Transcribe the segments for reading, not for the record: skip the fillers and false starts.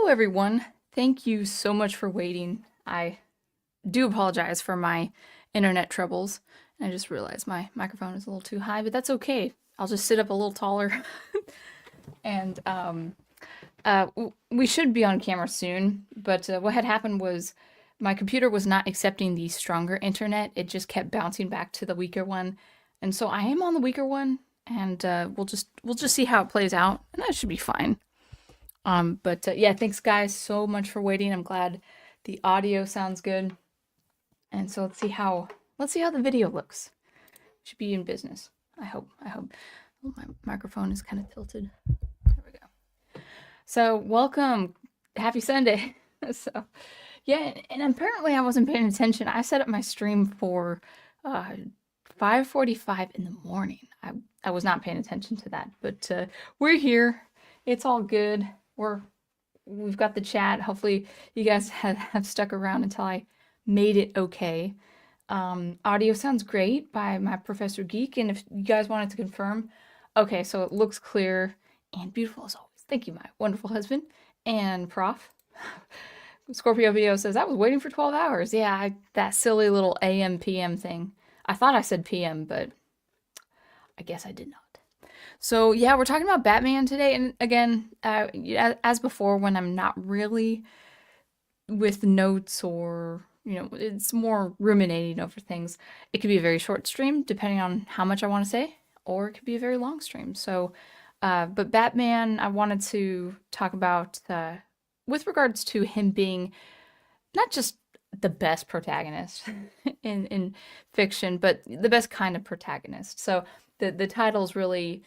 Hello, everyone. Thank you so much for waiting. I do apologize for my internet troubles. I just realized my microphone is a little too high, but that's okay. I'll just sit up a little taller. and we should be on camera soon, but what had happened was my computer was not accepting the stronger internet. It just kept bouncing back to the weaker one. And so I am on the weaker one, and we'll just see how it plays out, and that should be fine. But yeah, thanks guys so much for waiting. I'm glad the audio sounds good. And so let's see how the video looks. Should be in business. I hope. Oh, my microphone is kind of tilted. There we go. So welcome. Happy Sunday. So yeah, and apparently I wasn't paying attention. I set up my stream for 5:45 in the morning. I was not paying attention to that, but we're here. It's all good. We've got the chat. Hopefully you guys have stuck around until I made it okay. Audio sounds great by my Professor Geek, and if you guys wanted to confirm, okay, so it looks clear and beautiful as always. Thank you, my wonderful husband and Prof. Scorpio Video says, I was waiting for 12 hours. Yeah, that silly little AM PM thing. I thought I said PM, but I guess I did not. So yeah, we're talking about Batman today, and again, as before, when I'm not really with notes or it's more ruminating over things. It could be a very short stream, depending on how much I want to say, or it could be a very long stream. So, but Batman, I wanted to talk about with regards to him being not just the best protagonist in fiction, but the best kind of protagonist. So the title is really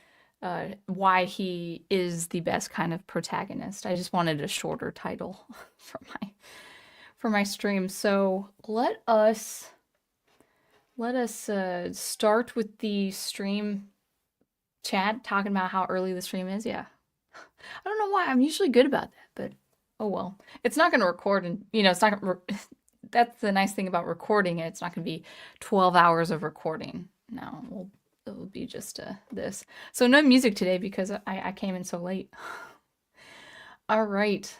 why he is the best kind of protagonist. I just wanted a shorter title for my stream. So let us start with the stream chat, talking about how early the stream is. Yeah, I don't know why I'm usually good about that, but oh well. It's not going to record, and it's not gonna that's the nice thing about recording it. It's not going to be 12 hours of recording. No, it will be just this. So no music today because I came in so late. All right.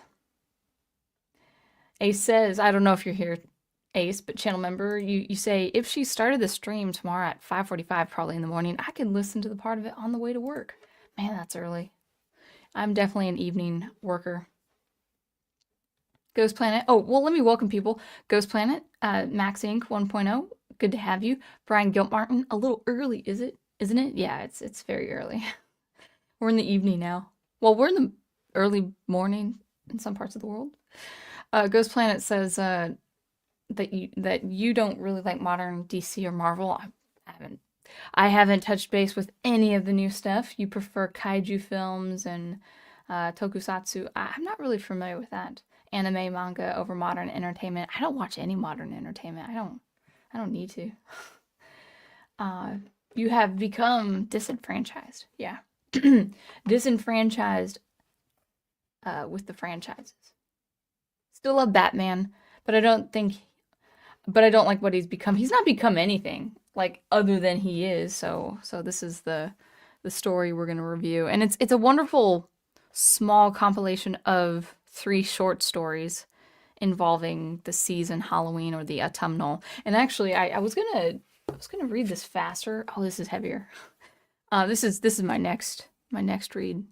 Ace says, I don't know if you're here, Ace, but channel member, you say, if she started the stream tomorrow at 5:45, probably in the morning, I can listen to the part of it on the way to work. Man, that's early. I'm definitely an evening worker. Ghost Planet. Oh, well, let me welcome people. Ghost Planet, Max Inc. 1.0. Good to have you. Brian Gilmartin. A little early, isn't it? Yeah, it's very early. We're in the evening now. Well, we're in the early morning in some parts of the world. Ghost Planet says that you don't really like modern DC or Marvel. I haven't touched base with any of the new stuff. You prefer kaiju films and tokusatsu. I'm not really familiar with that. Anime, manga over modern entertainment. I don't watch any modern entertainment. I don't need to. You have become disenfranchised. Yeah. Disenfranchised with the franchises. Still love Batman, but I don't like what he's become. He's not become anything like other than he is. So this is the story we're going to review, and it's a wonderful small compilation of 3 short stories involving the season Halloween or the autumnal. And actually, I was gonna read this faster. Oh, this is heavier. This is my next read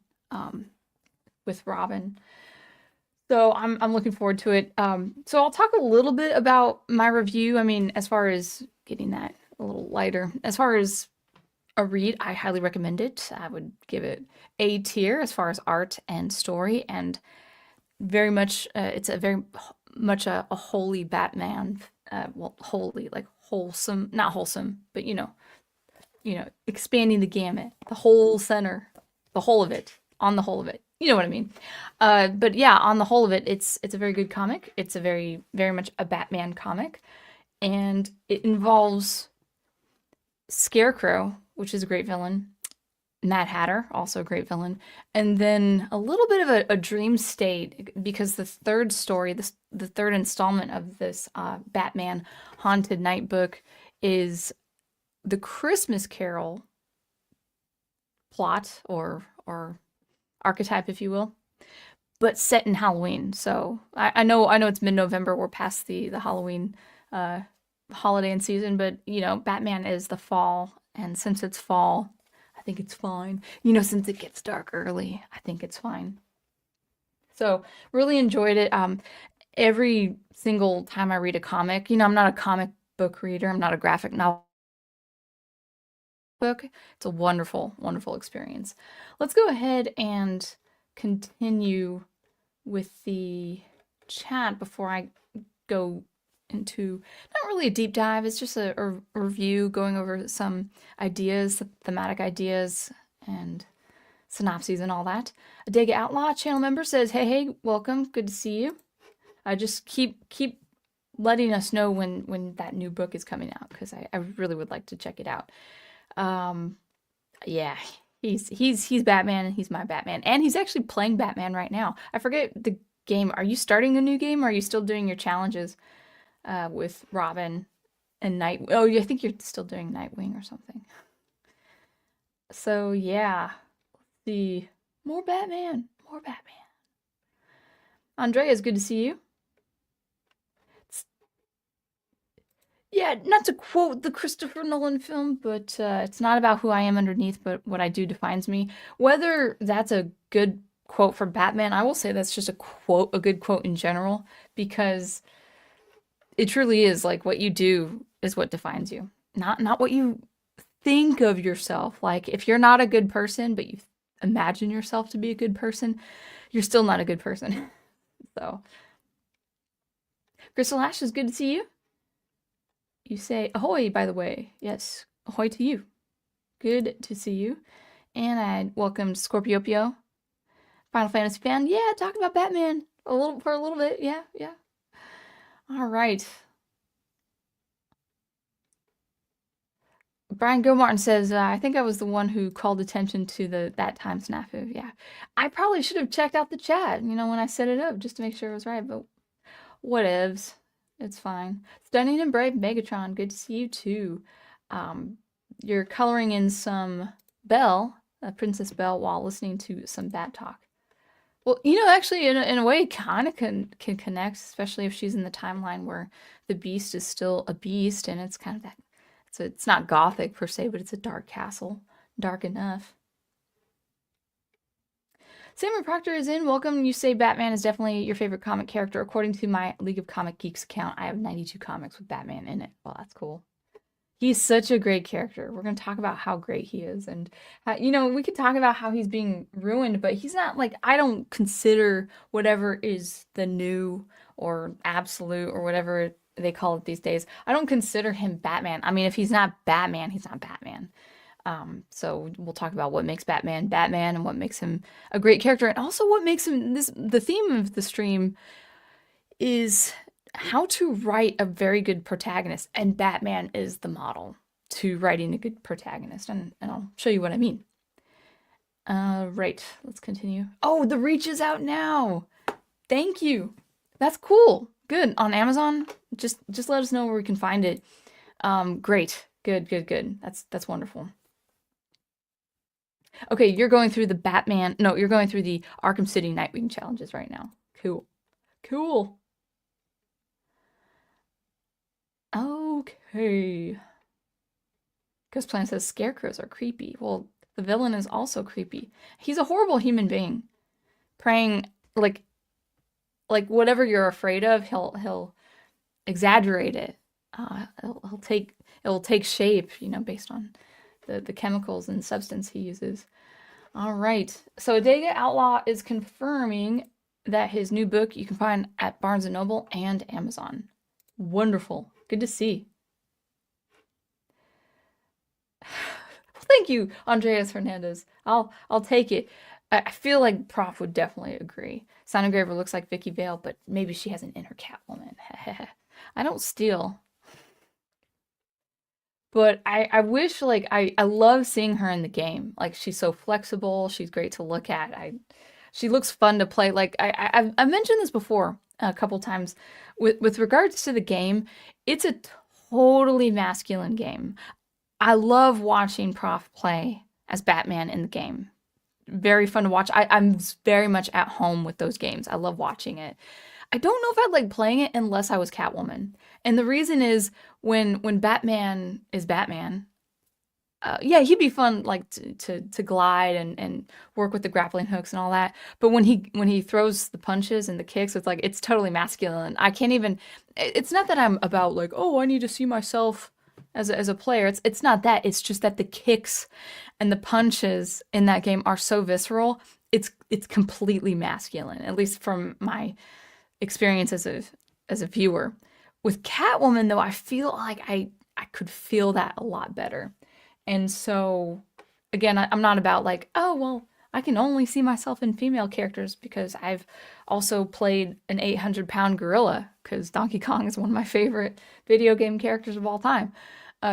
with Robin. So I'm looking forward to it. So I'll talk a little bit about my review. I mean, as far as getting that a little lighter, as far as a read, I highly recommend it. I would give it A tier as far as art and story, and very much it's a very much a holy Batman. Well, holy, like wholesome, not wholesome, but expanding the gamut, the whole center, the whole of it, on the whole of it. You know what I mean? But yeah, on the whole of it, it's a very good comic. It's a very, very much a Batman comic. And it involves Scarecrow, which is a great villain. Mad Hatter, also a great villain. And then a little bit of a dream state, because the third story, the third installment of this Batman Haunted Night book is the Christmas Carol plot or archetype, if you will. but set in Halloween. So I know it's mid-November. We're past the Halloween holiday and season, but Batman is the fall, and since it's fall, I think it's fine. Since it gets dark early, I think it's fine. So really enjoyed it. Every single time I read a comic, I'm not a comic book reader. I'm not a graphic novel book. It's a wonderful, wonderful experience. Let's go ahead and continue with the chat before I go into not really a deep dive. It's just a review going over some ideas, thematic ideas, and synopses and all that. A Dega Outlaw channel member says, hey, welcome. Good to see you. Just keep letting us know when that new book is coming out, because I really would like to check it out. Yeah, he's Batman, and he's my Batman, and he's actually playing Batman right now. I forget the game. Are you starting a new game, or are you still doing your challenges with Robin and Night? Oh, I think you're still doing Nightwing or something. So yeah, the more Batman. Andrea, it's good to see you. Yeah, not to quote the Christopher Nolan film, but it's not about who I am underneath, but what I do defines me. Whether that's a good quote for Batman, I will say that's just a good quote in general, because it truly is like what you do is what defines you, not what you think of yourself. Like if you're not a good person, but you imagine yourself to be a good person, you're still not a good person. So, Crystal Ash, is good to see you. You say ahoy, by the way. Yes, ahoy to you. Good to see you. And I welcome Scorpiopio, Final Fantasy fan. Yeah, talk about Batman for a little bit. Yeah. All right. Brian Gilmartin says, I think I was the one who called attention to that time snafu. Yeah. I probably should have checked out the chat, when I set it up, just to make sure it was right, but whatevs. It's fine. Stunning and Brave Megatron, good to see you too. You're coloring in some Belle, Princess Belle, while listening to some Bat Talk. Well, actually, in a way, kind of can connect, especially if she's in the timeline where the Beast is still a beast, and it's kind of that. So it's not gothic per se, but it's a dark castle, dark enough. Samuel Proctor is in. Welcome. You say Batman is definitely your favorite comic character. According to my League of Comic Geeks account, I have 92 comics with Batman in it. Well, that's cool. He's such a great character. We're going to talk about how great he is. And, we could talk about how he's being ruined, but he's not like, I don't consider whatever is the new or absolute or whatever they call it these days. I don't consider him Batman. I mean, if he's not Batman, he's not Batman. So we'll talk about what makes Batman Batman and what makes him a great character, and also what makes him the theme of the stream is how to write a very good protagonist, and Batman is the model to writing a good protagonist, and I'll show you what I mean. Right, let's continue. Oh, the Reach is out now. Thank you. That's cool. Good. On Amazon, just let us know where we can find it. Great. Good. That's wonderful. Okay, you're going through the Batman. No, you're going through the Arkham City Nightwing challenges right now. Cool. Okay. Ghost Plan says scarecrows are creepy. Well, the villain is also creepy. He's a horrible human being. Praying like whatever you're afraid of, he'll exaggerate it. It'll take shape, based on the chemicals and substance he uses. All right. So Adega Outlaw is confirming that his new book you can find at Barnes & Noble and Amazon. Wonderful. Good to see. Thank you, Andreas Hernandez. I'll take it. I feel like Prof would definitely agree. Sonograver looks like Vicky Vale, but maybe she has an inner Catwoman. I don't steal. But I wish, I love seeing her in the game. Like, she's so flexible. She's great to look at. She looks fun to play. Like, I've mentioned this before a couple times. With regards to the game, it's a totally masculine game. I love watching Prof play as Batman in the game. very fun to watch. I'm very much at home with those games. I love watching it. I don't know if I'd like playing it unless I was Catwoman. And the reason is when Batman is Batman, yeah, he'd be fun like to glide and work with the grappling hooks and all that. But when he throws the punches and the kicks, it's like it's totally masculine. I can't even. It's not that I'm about like, oh, I need to see myself as a player. It's not that. It's just that the kicks and the punches in that game are so visceral. It's completely masculine, at least from my experience as a viewer. With Catwoman though, I feel like I could feel that a lot better. And so, again, I'm not about like, oh, well, I can only see myself in female characters because I've also played an 800-pound gorilla because Donkey Kong is one of my favorite video game characters of all time.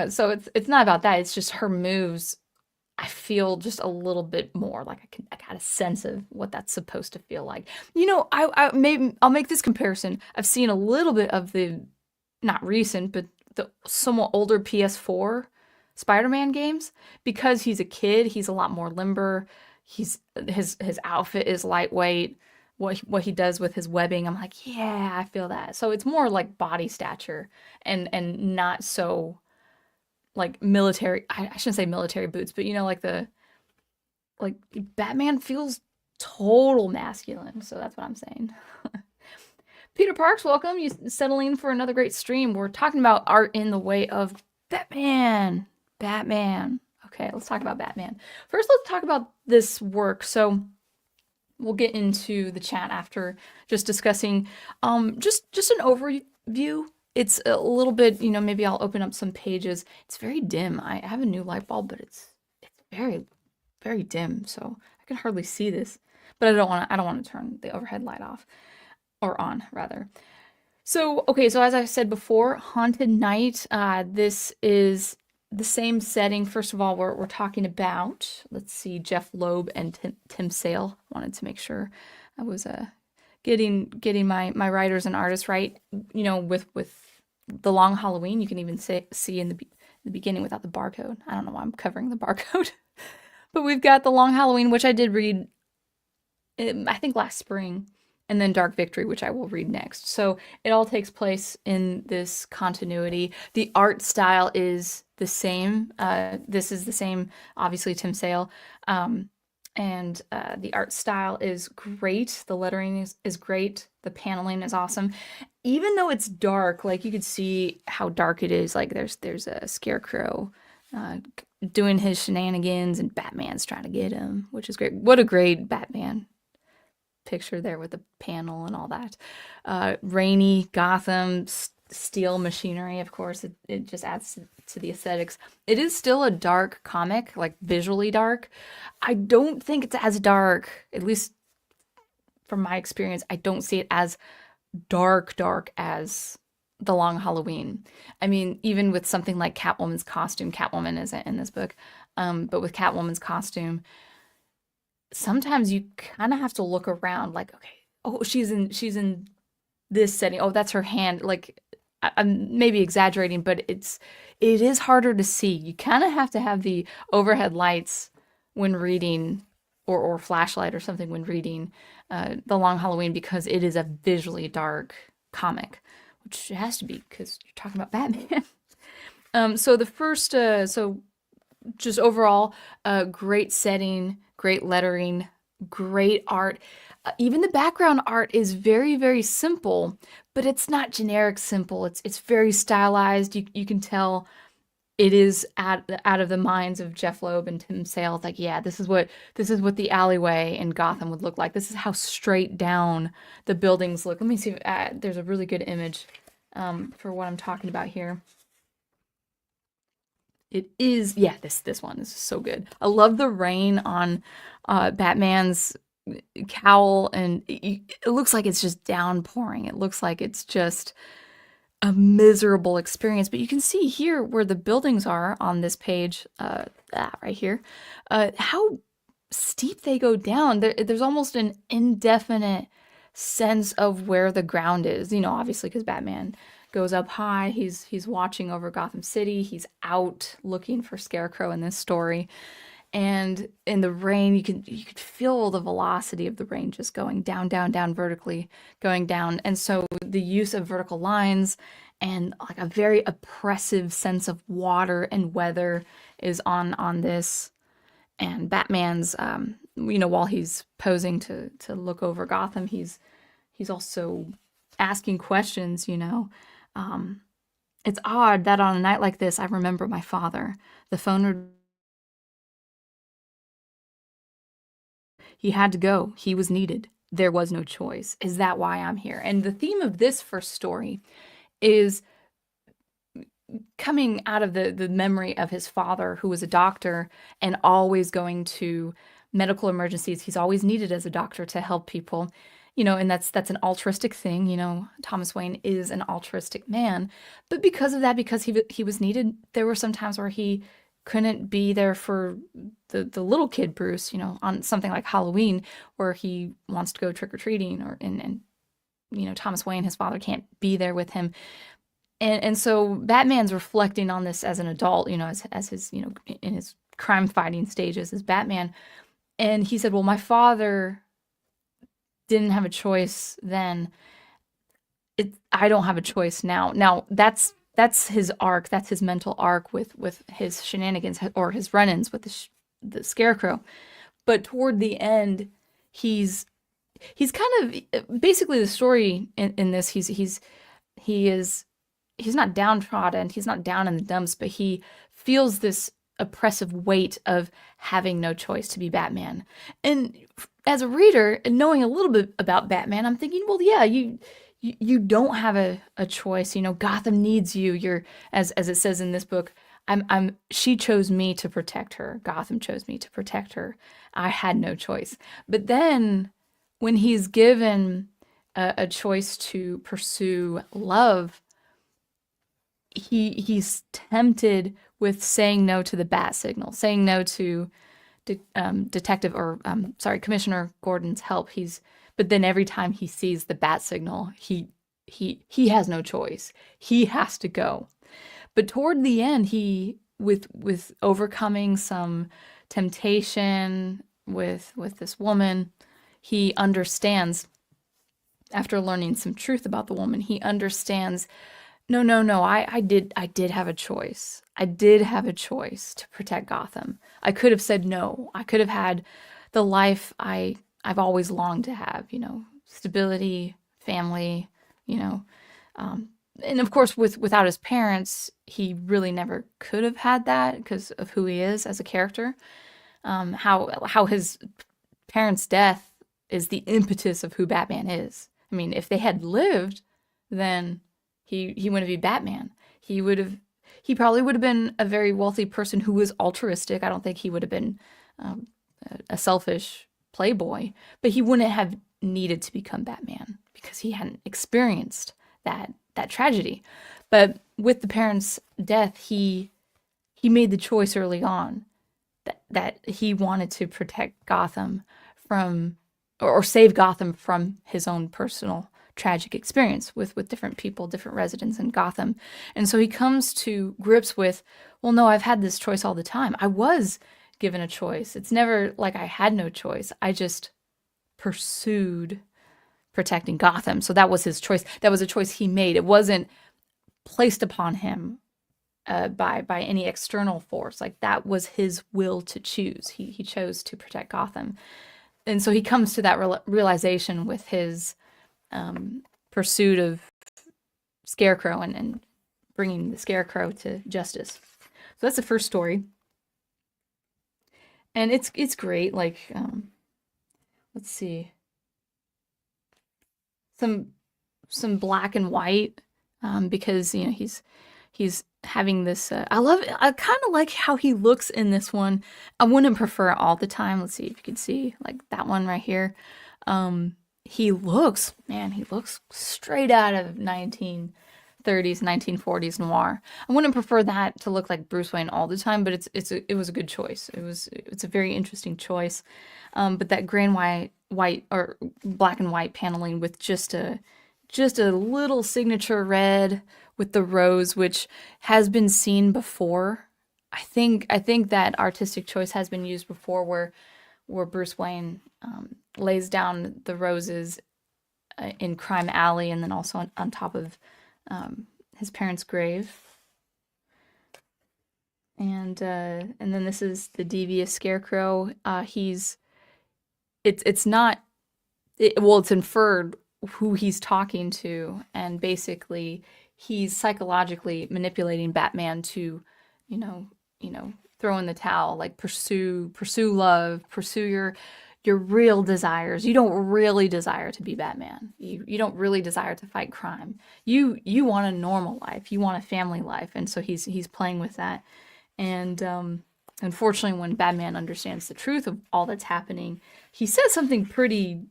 So it's not about that. It's just her moves. I feel just a little bit more like I got a sense of what that's supposed to feel like. I'll make this comparison. I've seen a little bit of the not recent, but the somewhat older PS4 Spider-Man games. Because he's a kid, he's a lot more limber. His outfit is lightweight. What he does with his webbing, I'm like, yeah, I feel that. So it's more like body stature and not so like military. I shouldn't say military boots, but like Batman feels total masculine. So that's what I'm saying. Peter Parks, welcome. You settling for another great stream. We're talking about art in the way of Batman. Batman. Okay, let's talk about Batman. First, let's talk about this work. So we'll get into the chat after just discussing just an overview. It's a little bit, maybe I'll open up some pages. It's very dim. I have a new light bulb, but it's very, very dim, so I can hardly see this. But I don't want to turn the overhead light off. Or on, rather. So, okay, so as I said before, Haunted Night. This is the same setting. First of all, we're talking about, let's see, Jeff Loeb and Tim Sale. Wanted to make sure I was getting my writers and artists right. With The Long Halloween, you can even see in the beginning without the barcode. I don't know why I'm covering the barcode. But we've got The Long Halloween, which I did read, I think last spring. And then Dark Victory, which I will read next. So it all takes place in this continuity. The art style is the same. This is the same, obviously, Tim Sale. And the art style is great. The lettering is great. The paneling is awesome. Even though it's dark, like you could see how dark it is. Like there's a scarecrow doing his shenanigans and Batman's trying to get him, which is great. What a great Batman picture there with the panel and all that. Rainy Gotham, steel machinery, of course. It just adds to the aesthetics. It is still a dark comic, like visually dark. I don't think it's as dark, at least from my experience. I don't see it as dark as The Long Halloween. I mean, even with something like Catwoman's costume, Catwoman isn't in this book, but with Catwoman's costume, sometimes you kind of have to look around like, okay, oh, she's in this setting. Oh, that's her hand. Like I'm maybe exaggerating, but it is harder to see. You kind of have to have the overhead lights when reading or flashlight or something when reading The Long Halloween because it is a visually dark comic, which it has to be because you're talking about Batman. So the first, so just overall, great setting, great lettering, great art. Even the background art is very, very simple, but it's not generic simple. It's very stylized. You can tell it is out of the minds of Jeff Loeb and Tim Sale. Like, yeah, this is what the alleyway in Gotham would look like. This is how straight down the buildings look. Let me see if there's a really good image for what I'm talking about here. It is, yeah, this one is so good. I love the rain on Batman's cowl, and it looks like it's just downpouring. It looks like it's just a miserable experience. But you can see here where the buildings are on this page, right here, how steep they go down. There's almost an indefinite sense of where the ground is. Obviously because Batman goes up high. He's watching over Gotham City. He's out looking for Scarecrow in this story. and in the rain you could feel the velocity of the rain just going down, down, down vertically, going down. And so the use of vertical lines and like a very oppressive sense of water and weather is on this. And Batman's while he's posing to look over Gotham, he's also asking questions. Um, it's odd that on a night like this, I remember my father. The phone would He had to go. He was needed. There was no choice. Is that why I'm here? And the theme of this first story is coming out of the memory of his father, who was a doctor and always going to medical emergencies. He's always needed as a doctor to help people. And that's an altruistic thing. Thomas Wayne is an altruistic man, but because of that, because he was needed, there were some times where he couldn't be there for the little kid Bruce, on something like Halloween, where he wants to go trick or treating, and Thomas Wayne, his father, can't be there with him. And so Batman's reflecting on this as an adult, as his, in his crime fighting stages as Batman. And he said, well, my father didn't have a choice then. I don't have a choice now. Now that's his arc. That's his mental arc with his shenanigans or his run-ins with the Scarecrow. But toward the end, he's kind of basically the story in this. He's not downtrodden. He's not down in the dumps, but he feels this oppressive weight of having no choice to be Batman. And as a reader, and knowing a little bit about Batman, I'm thinking, well, yeah, you don't have a choice. Gotham needs you. You're, as it says in this book, she chose me to protect her. Gotham chose me to protect her. I had no choice. But then when he's given a choice to pursue love, he's tempted with saying no to the bat signal, saying no to Commissioner Gordon's help. But then every time he sees the bat signal, he has no choice. He has to go. But toward the end, he with overcoming some temptation with this woman, he understands, after learning some truth about the woman, he understands, no, I did have a choice. I did have a choice to protect Gotham. I could have said no. I could have had the life I've always longed to have, stability, family, and of course without his parents, he really never could have had that because of who he is as a character. How his parents' death is the impetus of who Batman is. I mean, if they had lived, then he wouldn't be Batman. He probably would have been a very wealthy person who was altruistic. I don't think he would have been a selfish playboy, but he wouldn't have needed to become Batman because he hadn't experienced that tragedy. But with the parents' death, he made the choice early on that he wanted to protect Gotham from, or save Gotham from his own personal tragic experience with different people, different residents in Gotham. And so he comes to grips with, well, no, I've had this choice all the time. I was given a choice. It's never like I had no choice. I just pursued protecting Gotham. So that was his choice. That was a choice he made. It wasn't placed upon him by any external force. Like that was his will to choose. He chose to protect Gotham. And so he comes to that realization with his pursuit of Scarecrow and bringing the Scarecrow to justice. So that's the first story. And it's great. Like, let's see, some black and white, because he's having this. I love it. I kind of like how he looks in this one. I wouldn't prefer it all the time. Let's see if you can see like that one right here. He looks straight out of 1930s, 1940s noir. I wouldn't prefer that to look like Bruce Wayne all the time, but it was a good choice. It's a very interesting choice. But that gray and white or black and white paneling with just a little signature red with the rose, which has been seen before I think that artistic choice has been used before, where Bruce Wayne lays down the roses in Crime Alley, and then also on top of his parents' grave. And then this is the devious Scarecrow. It's not well, it's inferred who he's talking to, and basically he's psychologically manipulating Batman to, you know, throw in the towel, like pursue love, pursue your real desires. You don't really desire to be Batman. You don't really desire to fight crime. You want a normal life. You want a family life, and so he's playing with that. And unfortunately, when Batman understands the truth of all that's happening, he says something pretty.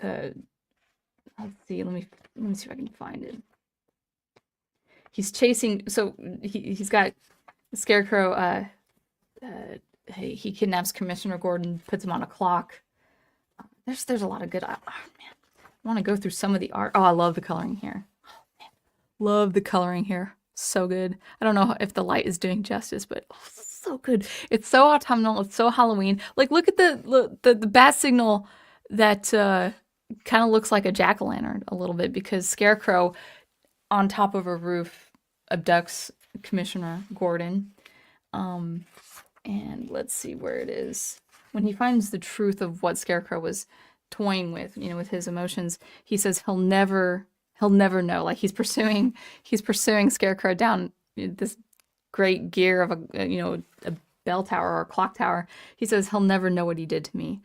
Uh, let's see. Let me see if I can find it. He's chasing. So he's got Scarecrow. He kidnaps Commissioner Gordon, puts him on a clock. There's a lot of good. Oh man, I want to go through some of the art. Oh, I love the coloring here. Oh man, love the coloring here. So good. I don't know if the light is doing justice, but oh, so good. It's so autumnal. It's so Halloween. Like, look at the bat signal that kind of looks like a jack-o'-lantern a little bit, because Scarecrow on top of a roof abducts Commissioner Gordon. And let's see where it is. When he finds the truth of what Scarecrow was toying with, with his emotions, he says he'll never know. Like, he's pursuing Scarecrow down this great gear of a bell tower or a clock tower. He says he'll never know what he did to me.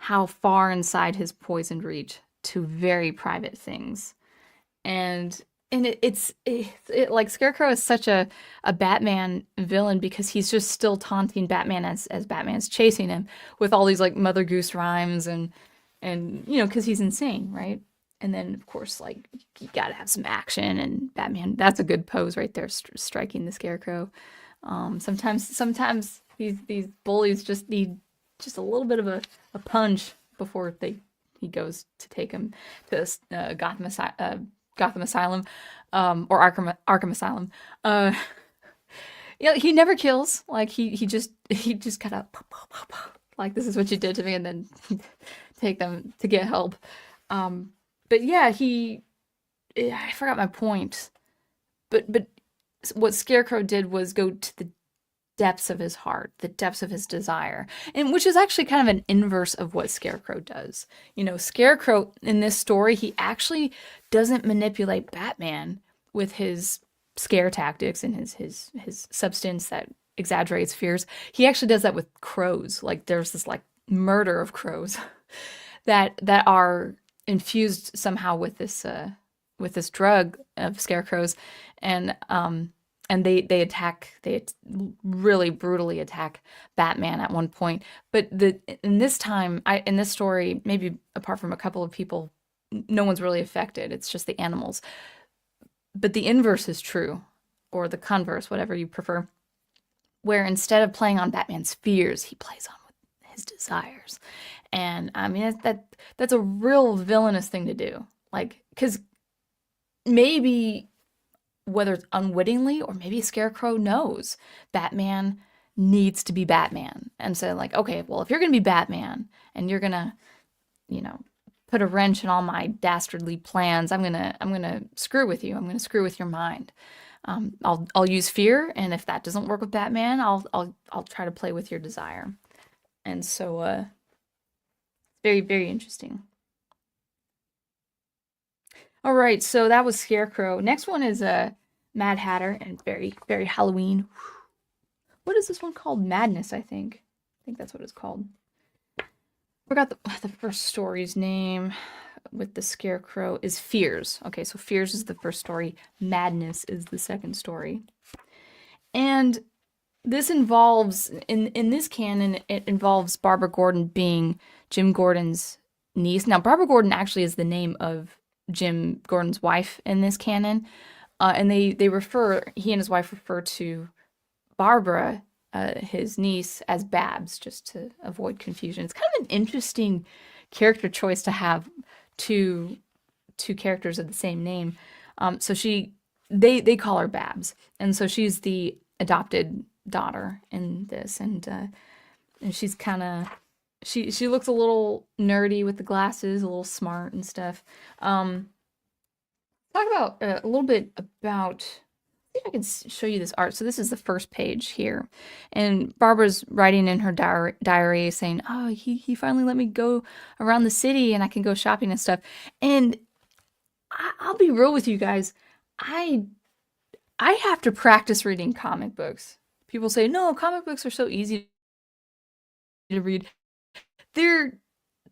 How far inside his poisoned reach to very private things. And it's like Scarecrow is such a Batman villain, because he's just still taunting Batman as Batman's chasing him with all these like Mother Goose rhymes, and because he's insane, right? And then of course, like, you gotta have some action, and Batman, that's a good pose right there, striking the Scarecrow. Sometimes these bullies just need just a little bit of a punch before he goes to take him to Gotham Asylum, or Arkham Asylum. He never kills. Like, he just kind of like, this is what you did to me, and then take them to get help. But yeah, I forgot my point. But what Scarecrow did was go to the depths of his heart, the depths of his desire, and which is actually kind of an inverse of what Scarecrow does. Scarecrow in this story, he actually doesn't manipulate Batman with his scare tactics and his substance that exaggerates fears. He actually does that with crows. Like, there's this like murder of crows that are infused somehow with this drug of Scarecrow's, and they really brutally attack Batman at one point. But in this story, maybe apart from a couple of people, no one's really affected. It's just the animals. But the inverse is true, or the converse, whatever you prefer, where instead of playing on Batman's fears, he plays on with his desires. And I mean, that's a real villainous thing to do. Like, because maybe, whether it's unwittingly or maybe Scarecrow knows Batman needs to be Batman. And so, like, okay, well, if you're going to be Batman and you're going to, put a wrench in all my dastardly plans, I'm going to screw with you. I'm going to screw with your mind. I'll use fear, and if that doesn't work with Batman, I'll try to play with your desire. And so very, very interesting. All right, so that was Scarecrow. Next one is Mad Hatter, and very, very Halloween. What is this one called? Madness, I think. I think that's what it's called. Forgot the first story's name with the Scarecrow is Fears. Okay, so Fears is the first story. Madness is the second story. And this involves, in this canon, it involves Barbara Gordon being Jim Gordon's niece. Now, Barbara Gordon actually is the name of Jim Gordon's wife in this canon. And he and his wife refer to Barbara, his niece, as Babs, just to avoid confusion. It's kind of an interesting character choice to have two characters of the same name. So they call her Babs, and so she's the adopted daughter in this, and she's kind of she looks a little nerdy with the glasses, a little smart and stuff. Talk about a little bit about. See if I can show you this art. So this is the first page here, and Barbara's writing in her diary saying, "Oh, he finally let me go around the city, and I can go shopping and stuff." And I'll be real with you guys, I I have to practice reading comic books. People say, "No, comic books are so easy to read." They're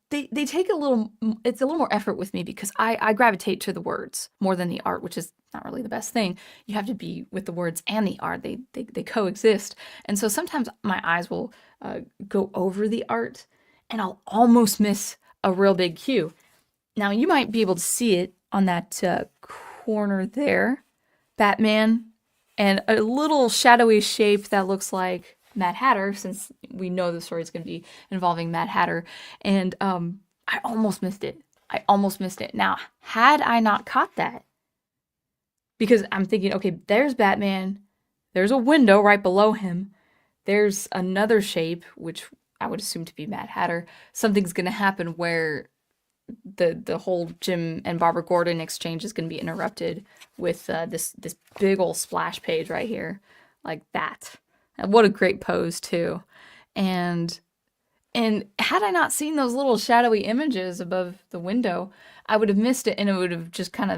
they take a little it's a little more effort with me because I gravitate to the words more than the art, which is not really the best thing. You have to be with the words and the art. They coexist. And so sometimes my eyes will go over the art and I'll almost miss a real big cue. Now you might be able to see it on that corner there. Batman and a little shadowy shape that looks like Mad Hatter, since we know the story is going to be involving Mad Hatter. And I almost missed it. I almost missed it. Now, had I not caught that, because I'm thinking, okay, there's Batman. There's a window right below him. There's another shape, which I would assume to be Mad Hatter. Something's going to happen where the whole Jim and Barbara Gordon exchange is going to be interrupted with this big old splash page right here, like that. And what a great pose too, and had I not seen those little shadowy images above the window, I would have missed it, and it would have just kind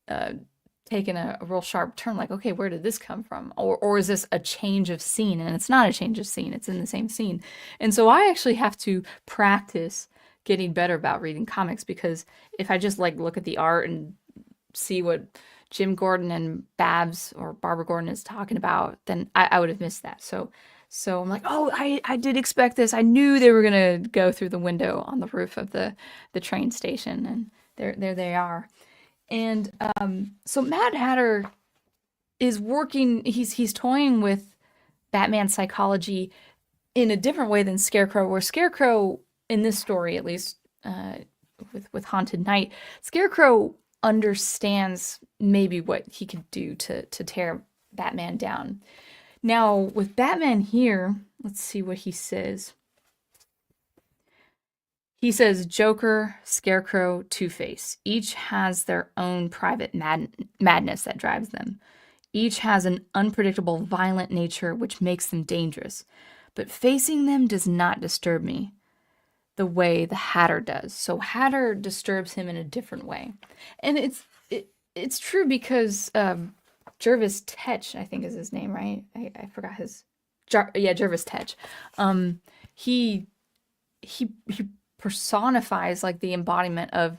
of taken a real sharp turn. Like, okay, where did this come from? Or is this a change of scene? And it's not a change of scene; it's in the same scene. And so I actually have to practice getting better about reading comics, because if I just like look at the art and see what Jim Gordon and Babs or Barbara Gordon is talking about, then I would have missed that. So I'm like, oh, I did expect this. I knew they were gonna go through the window on the roof of the train station, and there they are. And so Mad Hatter is working. He's toying with Batman's psychology in a different way than Scarecrow, where Scarecrow, in this story at least, with Haunted Night, Scarecrow understands maybe what he could do to tear Batman down. Now with Batman here, let's see what he says. He says Joker, Scarecrow, Two-Face. Each has their own private madness that drives them. Each has an unpredictable, violent nature which makes them dangerous. But facing them does not disturb me the way the Hatter does. So Hatter disturbs him in a different way. And it's true because Jervis Tetch, I think is his name, right? I forgot his... Jervis Tetch. He personifies like the embodiment of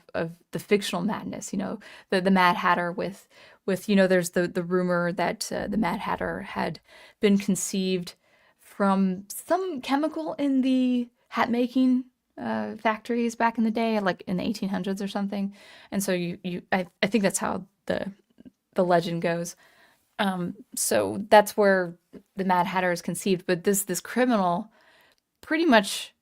the fictional madness, the Mad Hatter with there's the rumor that the Mad Hatter had been conceived from some chemical in the hat making factories back in the day, like in the 1800s or something. And so I think that's how the legend goes. So that's where the Mad Hatter is conceived. But this criminal pretty much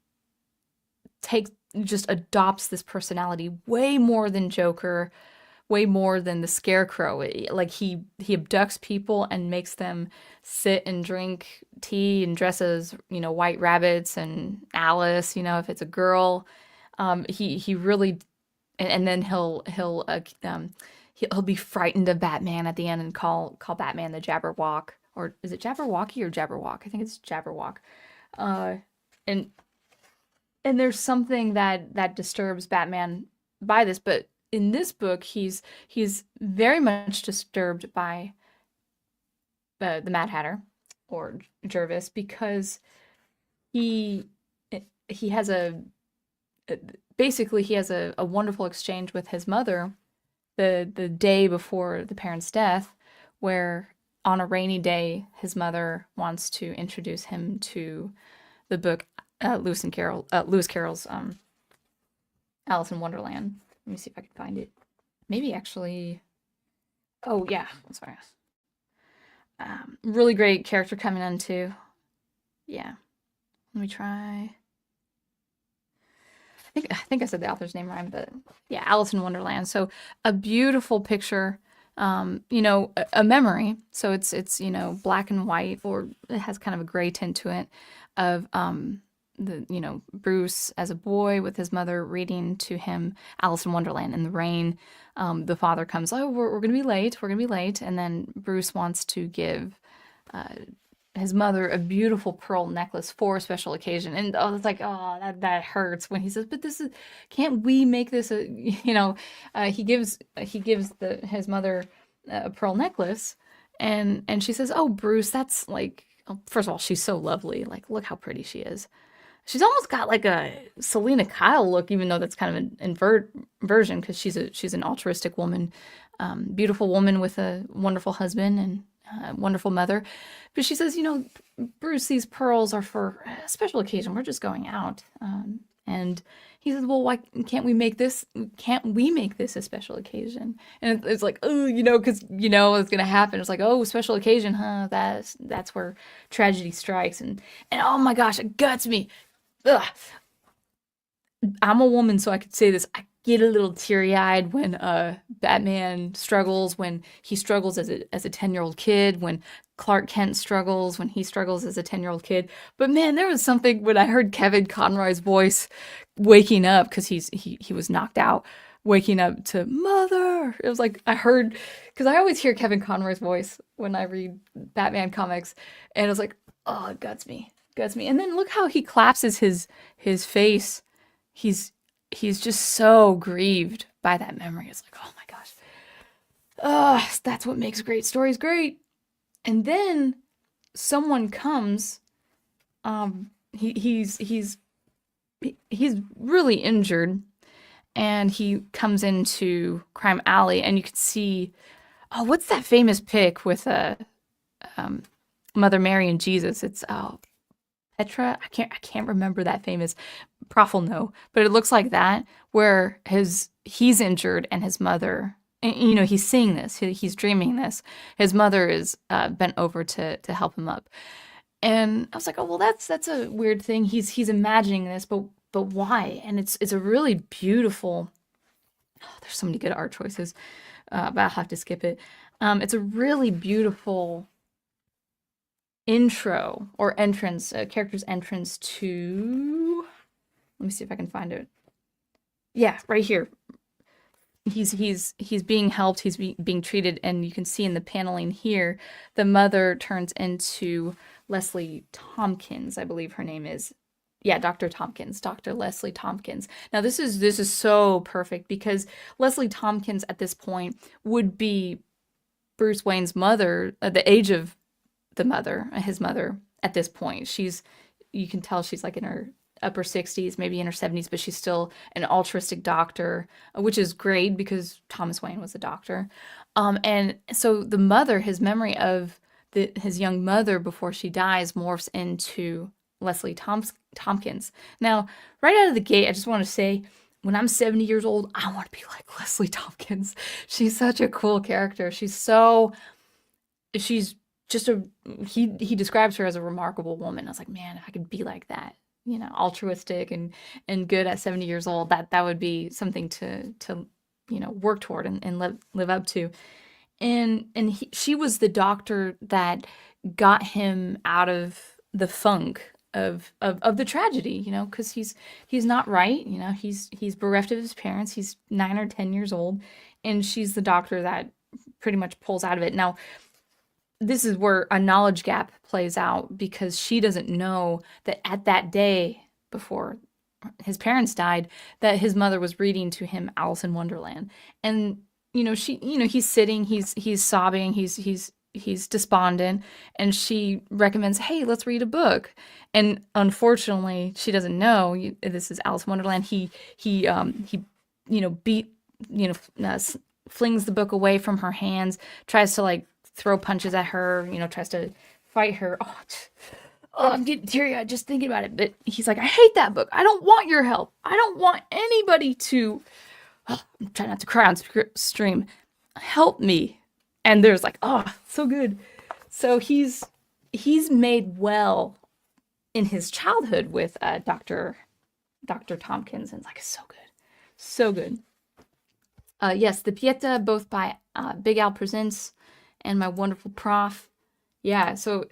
just adopts this personality way more than Joker, way more than the Scarecrow. Like he abducts people and makes them sit and drink tea and dress as white rabbits and Alice. If it's a girl, he really, and then he'll be frightened of Batman at the end and call Batman the Jabberwock, or is it Jabberwocky or Jabberwock? I think it's Jabberwock. And there's something that disturbs Batman by this, but in this book, he's very much disturbed by the Mad Hatter or Jervis, because he has a wonderful exchange with his mother the day before the parents' death, where on a rainy day his mother wants to introduce him to the book Lewis Carroll's Alice in Wonderland. Let me see if I can find it. Maybe actually. Oh yeah, I'm sorry. Really great character coming in too. Yeah. Let me try. I think I said the author's name right, but yeah, Alice in Wonderland. So a beautiful picture you know, a memory. So it's, you know, black and white, or it has kind of a gray tint to it, of the, you know, Bruce as a boy with his mother reading to him Alice in Wonderland in the rain. The father comes, oh, we're gonna be late, we're gonna be late, and then Bruce wants to give his mother a beautiful pearl necklace for a special occasion. And oh, it's like, oh, that hurts when he says, but this is, can't we make this a, you know, he gives his mother a pearl necklace, and she says, oh, Bruce, that's like, oh, first of all, she's so lovely. Like, look how pretty she is. She's almost got like a Selena Kyle look, even though that's kind of an inversion, because she's an altruistic woman, beautiful woman with a wonderful husband and wonderful mother. But she says, you know, Bruce, these pearls are for a special occasion. We're just going out. And he says, well, why can't we make this? Can't we make this a special occasion? And it's like, oh, you know, because you know what's gonna happen. It's like, oh, special occasion, huh? That's where tragedy strikes. And oh my gosh, it guts me. Ugh. I'm a woman, so I could say this. I get a little teary-eyed when Batman struggles, when he struggles as a 10-year-old kid, when Clark Kent struggles, when he struggles as a 10-year-old kid. But man, there was something when I heard Kevin Conroy's voice waking up, because he was knocked out, waking up to mother. It was like I heard, because I always hear Kevin Conroy's voice when I read Batman comics, and it was like, oh, it guts me. Guts me. And then look how he collapses his face. He's just so grieved by that memory. It's like, oh my gosh. That's what makes great stories great. And then someone comes, he's really injured, and he comes into Crime Alley, and you can see, oh, what's that famous pic with Mother Mary and Jesus? It's Petra. I can't remember that famous. Prof will know, but it looks like that, where he's injured and his mother, and, you know, he's seeing this, he's dreaming this. His mother is bent over to help him up, and I was like, oh well, that's a weird thing. He's imagining this, but why? And it's a really beautiful. Oh, there's so many good art choices, but I'll have to skip it. It's a really beautiful intro or entrance, character's entrance to. Let me see if I can find it. Yeah, right here. He's being helped. He's being treated, and you can see in the paneling here, the mother turns into Leslie Tompkins, I believe her name is. Yeah, Dr. Tompkins, Dr. Leslie Tompkins. Now this is so perfect, because Leslie Tompkins at this point would be Bruce Wayne's mother, the age of the mother, his mother at this point. You can tell she's like in her upper 60s, maybe in her 70s, but she's still an altruistic doctor, which is great because Thomas Wayne was a doctor. And so the mother, his memory of his young mother before she dies, morphs into Leslie Tompkins. Now, right out of the gate, I just want to say, when I'm 70 years old, I want to be like Leslie Tompkins. She's such a cool character. She's just he describes her as a remarkable woman. I was like, man, if I could be like that, you know, altruistic and good at 70 years old, that would be something to you know, work toward and live up to. And she was the doctor that got him out of the funk of the tragedy, you know, because he's not right, you know, he's bereft of his parents, he's 9 or 10 years old, and she's the doctor that pretty much pulls out of it. Now, this is where a knowledge gap plays out, because she doesn't know that at that day before his parents died, that his mother was reading to him Alice in Wonderland. And you know, he's sitting, he's sobbing, he's despondent, and she recommends, hey, let's read a book. And unfortunately, she doesn't know this is Alice in Wonderland. He you know, flings the book away from her hands, tries to like throw punches at her, you know, tries to fight her. Oh, I'm getting teary-eyed just thinking about it. But he's like, I hate that book. I don't want your help. I don't want anybody to. Oh, I'm trying not to cry on stream. Help me. And there's like, oh, so good. So he's made well in his childhood with Dr. Tompkins, and it's like, so good, so good. Yes, the Pieta, both by Big Al Presents and my wonderful prof. Yeah, so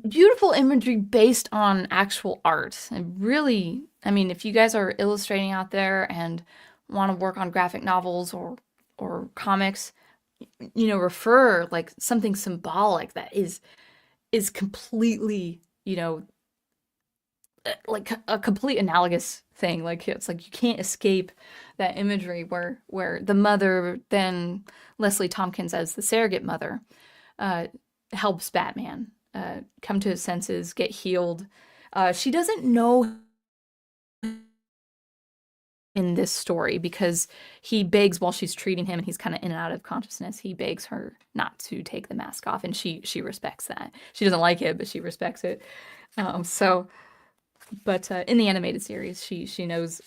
beautiful imagery based on actual art. And really, I mean, if you guys are illustrating out there and want to work on graphic novels or comics, refer like something symbolic that is completely, like a complete analogous thing. Like it's like you can't escape that imagery where the mother, then Leslie Tompkins as the surrogate mother, helps Batman come to his senses, get healed. She doesn't know in this story because he begs while she's treating him and he's kind of in and out of consciousness. He begs her not to take the mask off, and she respects that. She doesn't like it, but she respects it. But in the animated series, she knows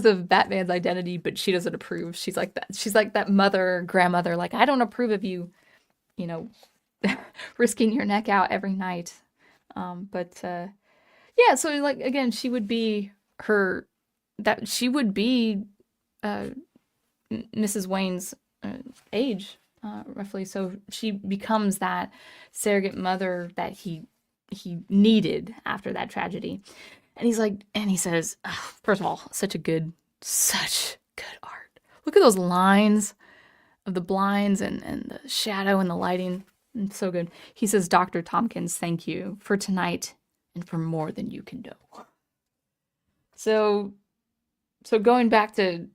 of Batman's identity, but she doesn't approve. She's like that. She's like that grandmother. Like, I don't approve of you, risking your neck out every night. Yeah. So like again, she would be Mrs. Wayne's age, roughly. So she becomes that surrogate mother that he needed after that tragedy. And he says, oh, first of all, such good art. Look at those lines of the blinds and the shadow and the lighting. It's so good. He says, Dr. Tompkins, thank you for tonight and for more than you can know. So going back to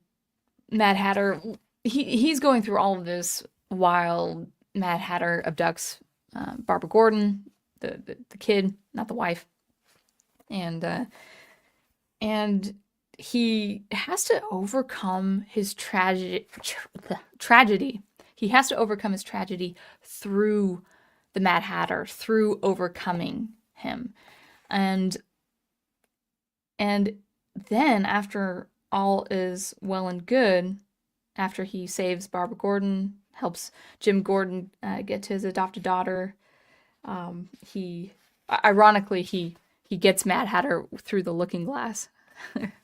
Mad Hatter, he's going through all of this while Mad Hatter abducts Barbara Gordon, the kid, not the wife. And he has to overcome his tragedy. He has to overcome his tragedy through the Mad Hatter, through overcoming him. And then after all is well and good, after he saves Barbara Gordon, helps Jim Gordon get to his adopted daughter, he gets Mad Hatter through the looking glass,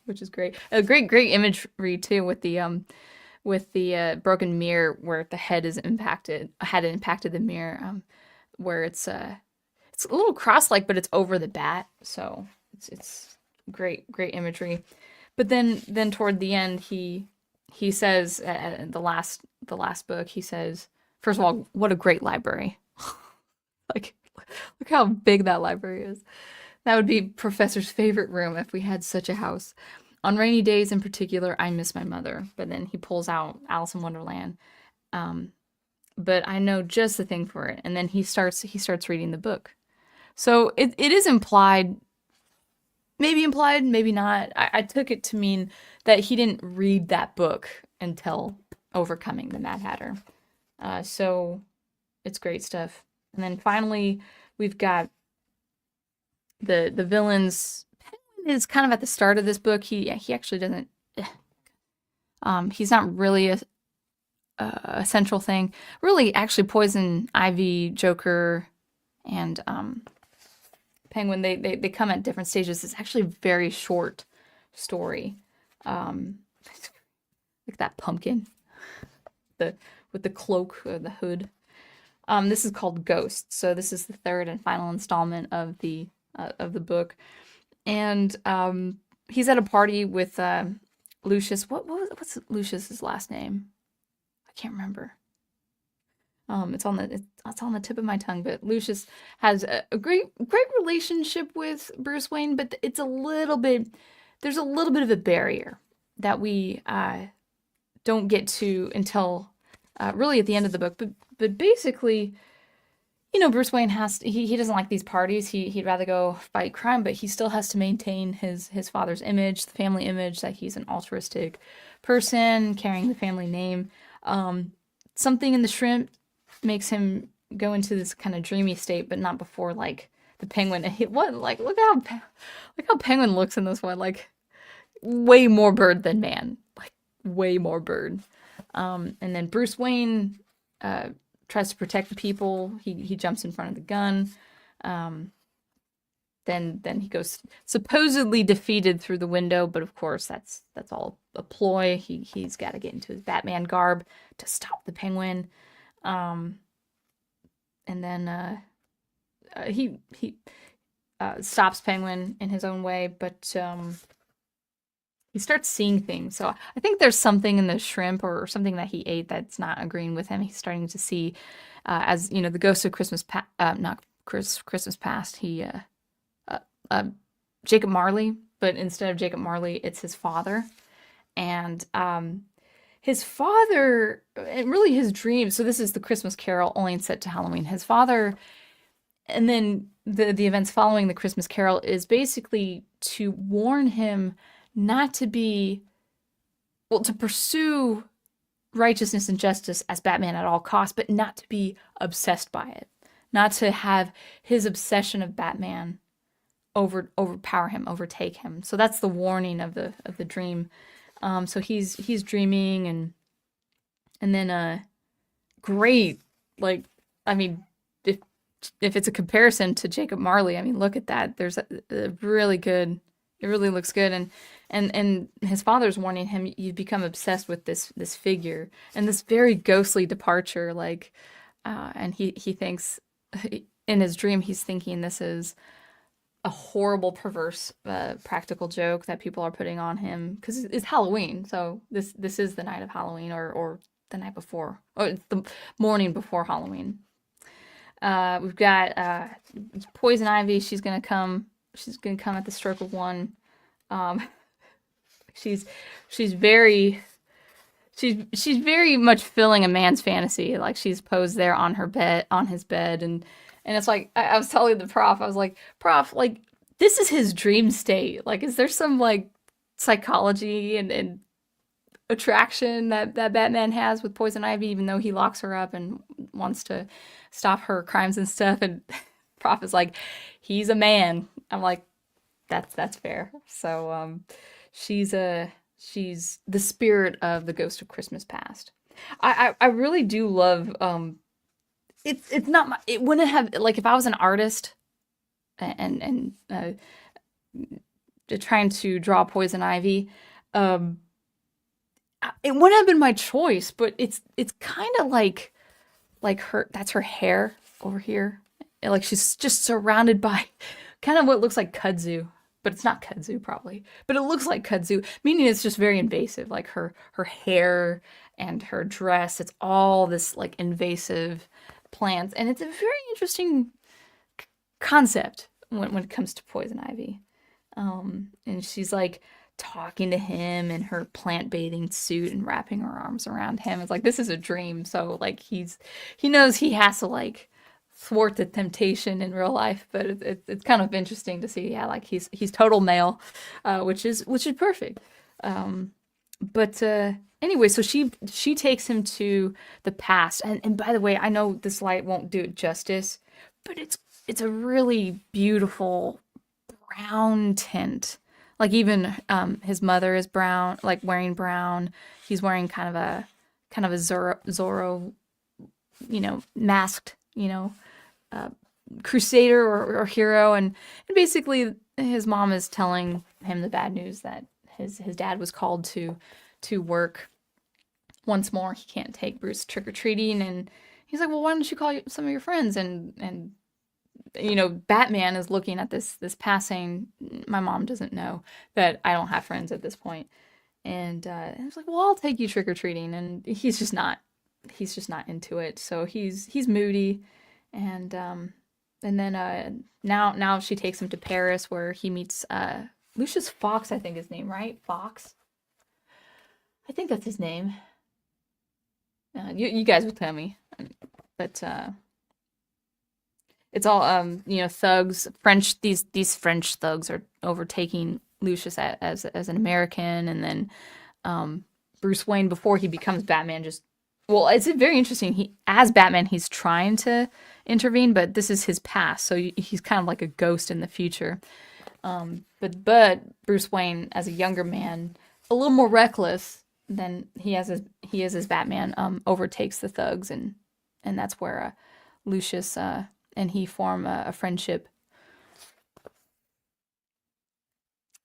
which is great. A great imagery too with the broken mirror where the head had impacted the mirror, where it's a little cross-like, but it's over the bat. So it's great imagery. But then toward the end, he says the last book, he says, first of all, what a great library. Like, look how big that library is. That would be Professor's favorite room if we had such a house. On rainy days in particular, I miss my mother. But then he pulls out Alice in Wonderland. But I know just the thing for it. And then he starts reading the book. So it is implied, maybe not. I took it to mean that he didn't read that book until overcoming the Mad Hatter. So it's great stuff. And then finally, we've got the villains. Penguin is kind of at the start of this book. He actually doesn't. He's not really a central thing. Really, actually, Poison Ivy, Joker, and Penguin. They come at different stages. It's actually a very short story. Like that pumpkin, with the cloak or the hood. This is called Ghost. So this is the third and final installment of the book, and he's at a party with Lucius. What's Lucius's last name? I can't remember. It's on the tip of my tongue. But Lucius has a great relationship with Bruce Wayne, but there's a little bit of a barrier that we don't get to until really at the end of the book. But basically, Bruce Wayne he doesn't like these parties. He'd rather go fight crime, but he still has to maintain his father's image, the family image, that he's an altruistic person carrying the family name. Something in the shrimp makes him go into this kind of dreamy state, but not before like the Penguin. Look how Penguin looks in this one, like way more bird than man, like way more bird. And then Bruce Wayne tries to protect the people. He jumps in front of the gun. Then he goes supposedly defeated through the window, but of course that's all a ploy. He's got to get into his Batman garb to stop the Penguin. Um, and then he stops Penguin in his own way, but he starts seeing things. So I think there's something in the shrimp or something that he ate that's not agreeing with him. He's starting to see, as you know, the ghost of not Christmas past. Uh, Jacob Marley, but instead of Jacob Marley, it's his father, and his father, and really his dream. So this is the Christmas Carol, only set to Halloween. His father, and then the events following the Christmas Carol is basically to warn him not to be, well, to pursue righteousness and justice as Batman at all costs, but not to be obsessed by it, not to have his obsession of Batman overpower him, overtake him. So that's the warning of the dream. So he's dreaming, and then great, like, I mean, if it's a comparison to Jacob Marley, I mean, look at that. There's a really good, it really looks good, and his father's warning him, you become obsessed with this figure and this very ghostly departure, like, and he thinks in his dream he's thinking this is a horrible, perverse, practical joke that people are putting on him because it's Halloween. So this is the night of Halloween, or the night before, or it's the morning before Halloween. We've got Poison Ivy. She's gonna come. She's gonna come at the stroke of one. Um, she's very much filling a man's fantasy. Like, she's posed there on his bed, and it's like I was telling the prof, I was like, Prof, like, this is his dream state. Like, is there some like psychology and attraction that Batman has with Poison Ivy, even though he locks her up and wants to stop her crimes and stuff? And Prof is like, he's a man. I'm like, that's fair. So she's the spirit of the Ghost of Christmas Past. I really do love it's not my, it wouldn't have, like, if I was an artist and trying to draw Poison Ivy, um it wouldn't have been my choice, but it's kind of like her, that's her hair over here. Like, she's just surrounded by kind of what looks like kudzu, but it's not kudzu probably, but it looks like kudzu, meaning it's just very invasive. Like, her hair and her dress, it's all this like invasive plants, and it's a very interesting concept when it comes to Poison Ivy. And she's like talking to him in her plant bathing suit and wrapping her arms around him. It's like, this is a dream. So like, he knows he has to like thwart the temptation in real life, but it's kind of interesting to see. Yeah, like, he's total male, which is perfect. But anyway, so she takes him to the past, and by the way, I know this light won't do it justice, but it's a really beautiful brown tint. Like, even his mother is brown, like wearing brown. He's wearing kind of a Zorro, masked, crusader or hero, and basically his mom is telling him the bad news that his dad was called to work once more. He can't take Bruce trick-or-treating, and he's like, well, why don't you call some of your friends? And Batman is looking at this passing. My mom doesn't know that I don't have friends at this point. And I was like, well, I'll take you trick-or-treating. And he's just not into it. So he's moody. And then now she takes him to Paris, where he meets Lucius Fox, I think his name, right? Fox? I think that's his name. You guys will tell me. But it's all thugs. These French thugs are overtaking Lucius as an American, and then Bruce Wayne, before he becomes Batman, it's very interesting. As Batman, he's trying to intervene, but this is his past, so he's kind of like a ghost in the future. But Bruce Wayne, as a younger man, a little more reckless than he is as Batman, overtakes the thugs, and that's where Lucius and he form a friendship.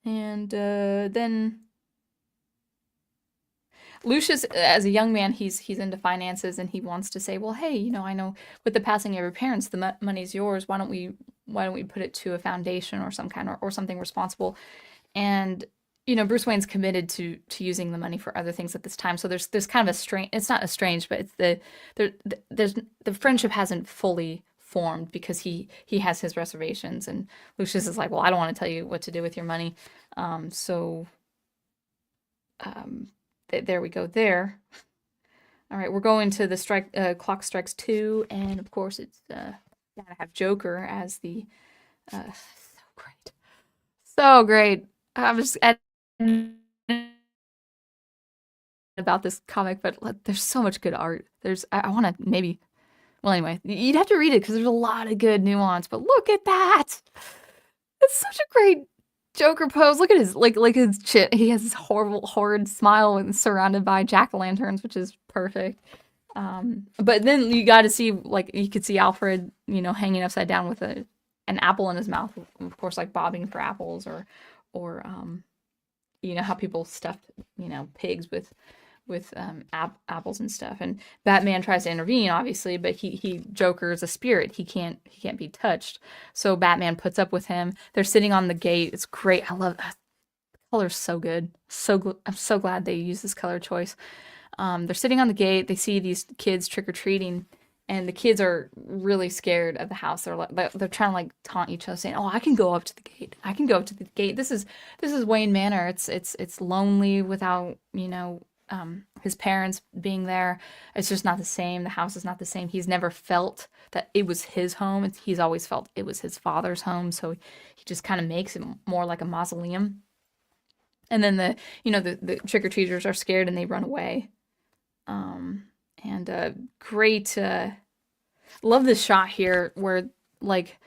And then Lucius, as a young man, he's into finances and he wants to say, well, hey, you know, I know with the passing of your parents, the money's yours. Why don't we put it to a foundation or some kind or something responsible? And you know, Bruce Wayne's committed to using the money for other things at this time. So there's kind of a strange. It's not estranged, but it's there's the friendship hasn't fully formed because he has his reservations, and Lucius is like, well, I don't want to tell you what to do with your money. So there we go there. All right, we're going to the clock strikes 2, and of course it's gotta have Joker as the so great, so great. I'm just about this comic, but there's so much good art. I want to maybe, well, anyway, you'd have to read it because there's a lot of good nuance. But look at that! It's such a great Joker pose. Look at his like his chin. He has this horrid smile and surrounded by jack-o'-lanterns, which is perfect. But then you got to see, like, you could see Alfred, you know, hanging upside down with an apple in his mouth, of course, like bobbing for apples, or you know how people stuffed, you know, pigs with apples and stuff. And Batman tries to intervene, obviously, but Joker is a spirit. He can't be touched. So Batman puts up with him. They're sitting on the gate. It's great. I love that. The color's so good. I'm so glad they used this color choice. They're sitting on the gate. They see these kids trick-or-treating, and the kids are really scared of the house. They're trying to like taunt each other, saying, "Oh, I can go up to the gate. I can go up to the gate. This is Wayne Manor. It's lonely without, you know, his parents being there. It's just not the same. The house is not the same. He's never felt that it was his home. He's always felt it was his father's home. So he just kind of makes it more like a mausoleum." And then the trick-or-treaters are scared and they run away. Great, love this shot here where, like,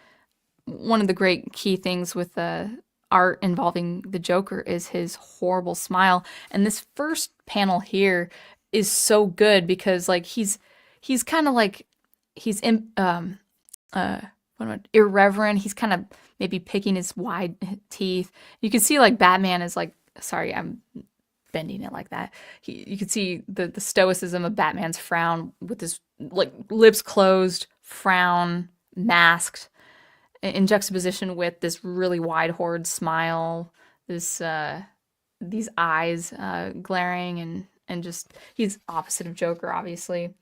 one of the great key things with the art involving the Joker is his horrible smile. And this first panel here is so good because, like, he's kind of like, he's irreverent. He's kind of maybe picking his wide teeth. You can see, like, Batman is like, sorry, I'm bending it like that. You can see the stoicism of Batman's frown with his, like, lips closed, frown, masked, in juxtaposition with this really wide horrid smile, this these eyes glaring, and just, he's opposite of Joker, obviously.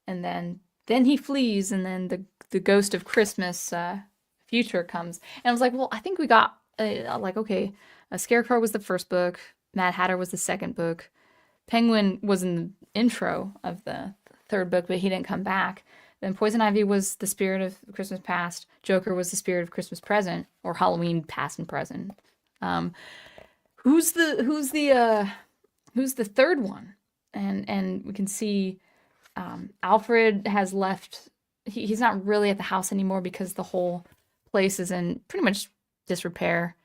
And then he flees, and then the ghost of Christmas future comes. And I was like, well, I think we got like, okay, a Scarecrow was the first book, Mad Hatter was the second book, Penguin was in the intro of the third book, but he didn't come back. Then Poison Ivy was the spirit of Christmas past. Joker was the spirit of Christmas present, or Halloween past and present. Who's the third one? And we can see Alfred has left. He's not really at the house anymore because the whole place is in pretty much disrepair.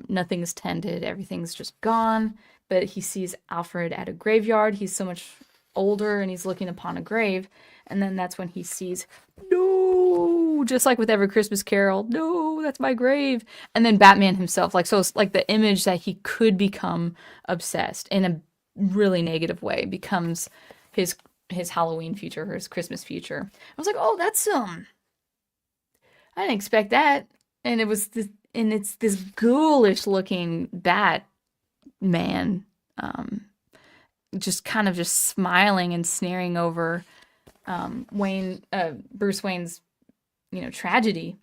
Nothing's tended. Everything's just gone. But he sees Alfred at a graveyard. He's so much older and he's looking upon a grave. And then that's when he sees, no, just like with every Christmas Carol, no, that's my grave. And then Batman himself, like, so it's like the image that he could become obsessed in a really negative way becomes his Halloween future, or his Christmas future. I was like, oh, that's I didn't expect that. And it's this ghoulish looking Batman, just kind of just smiling and sneering over Bruce Wayne's, you know, tragedy.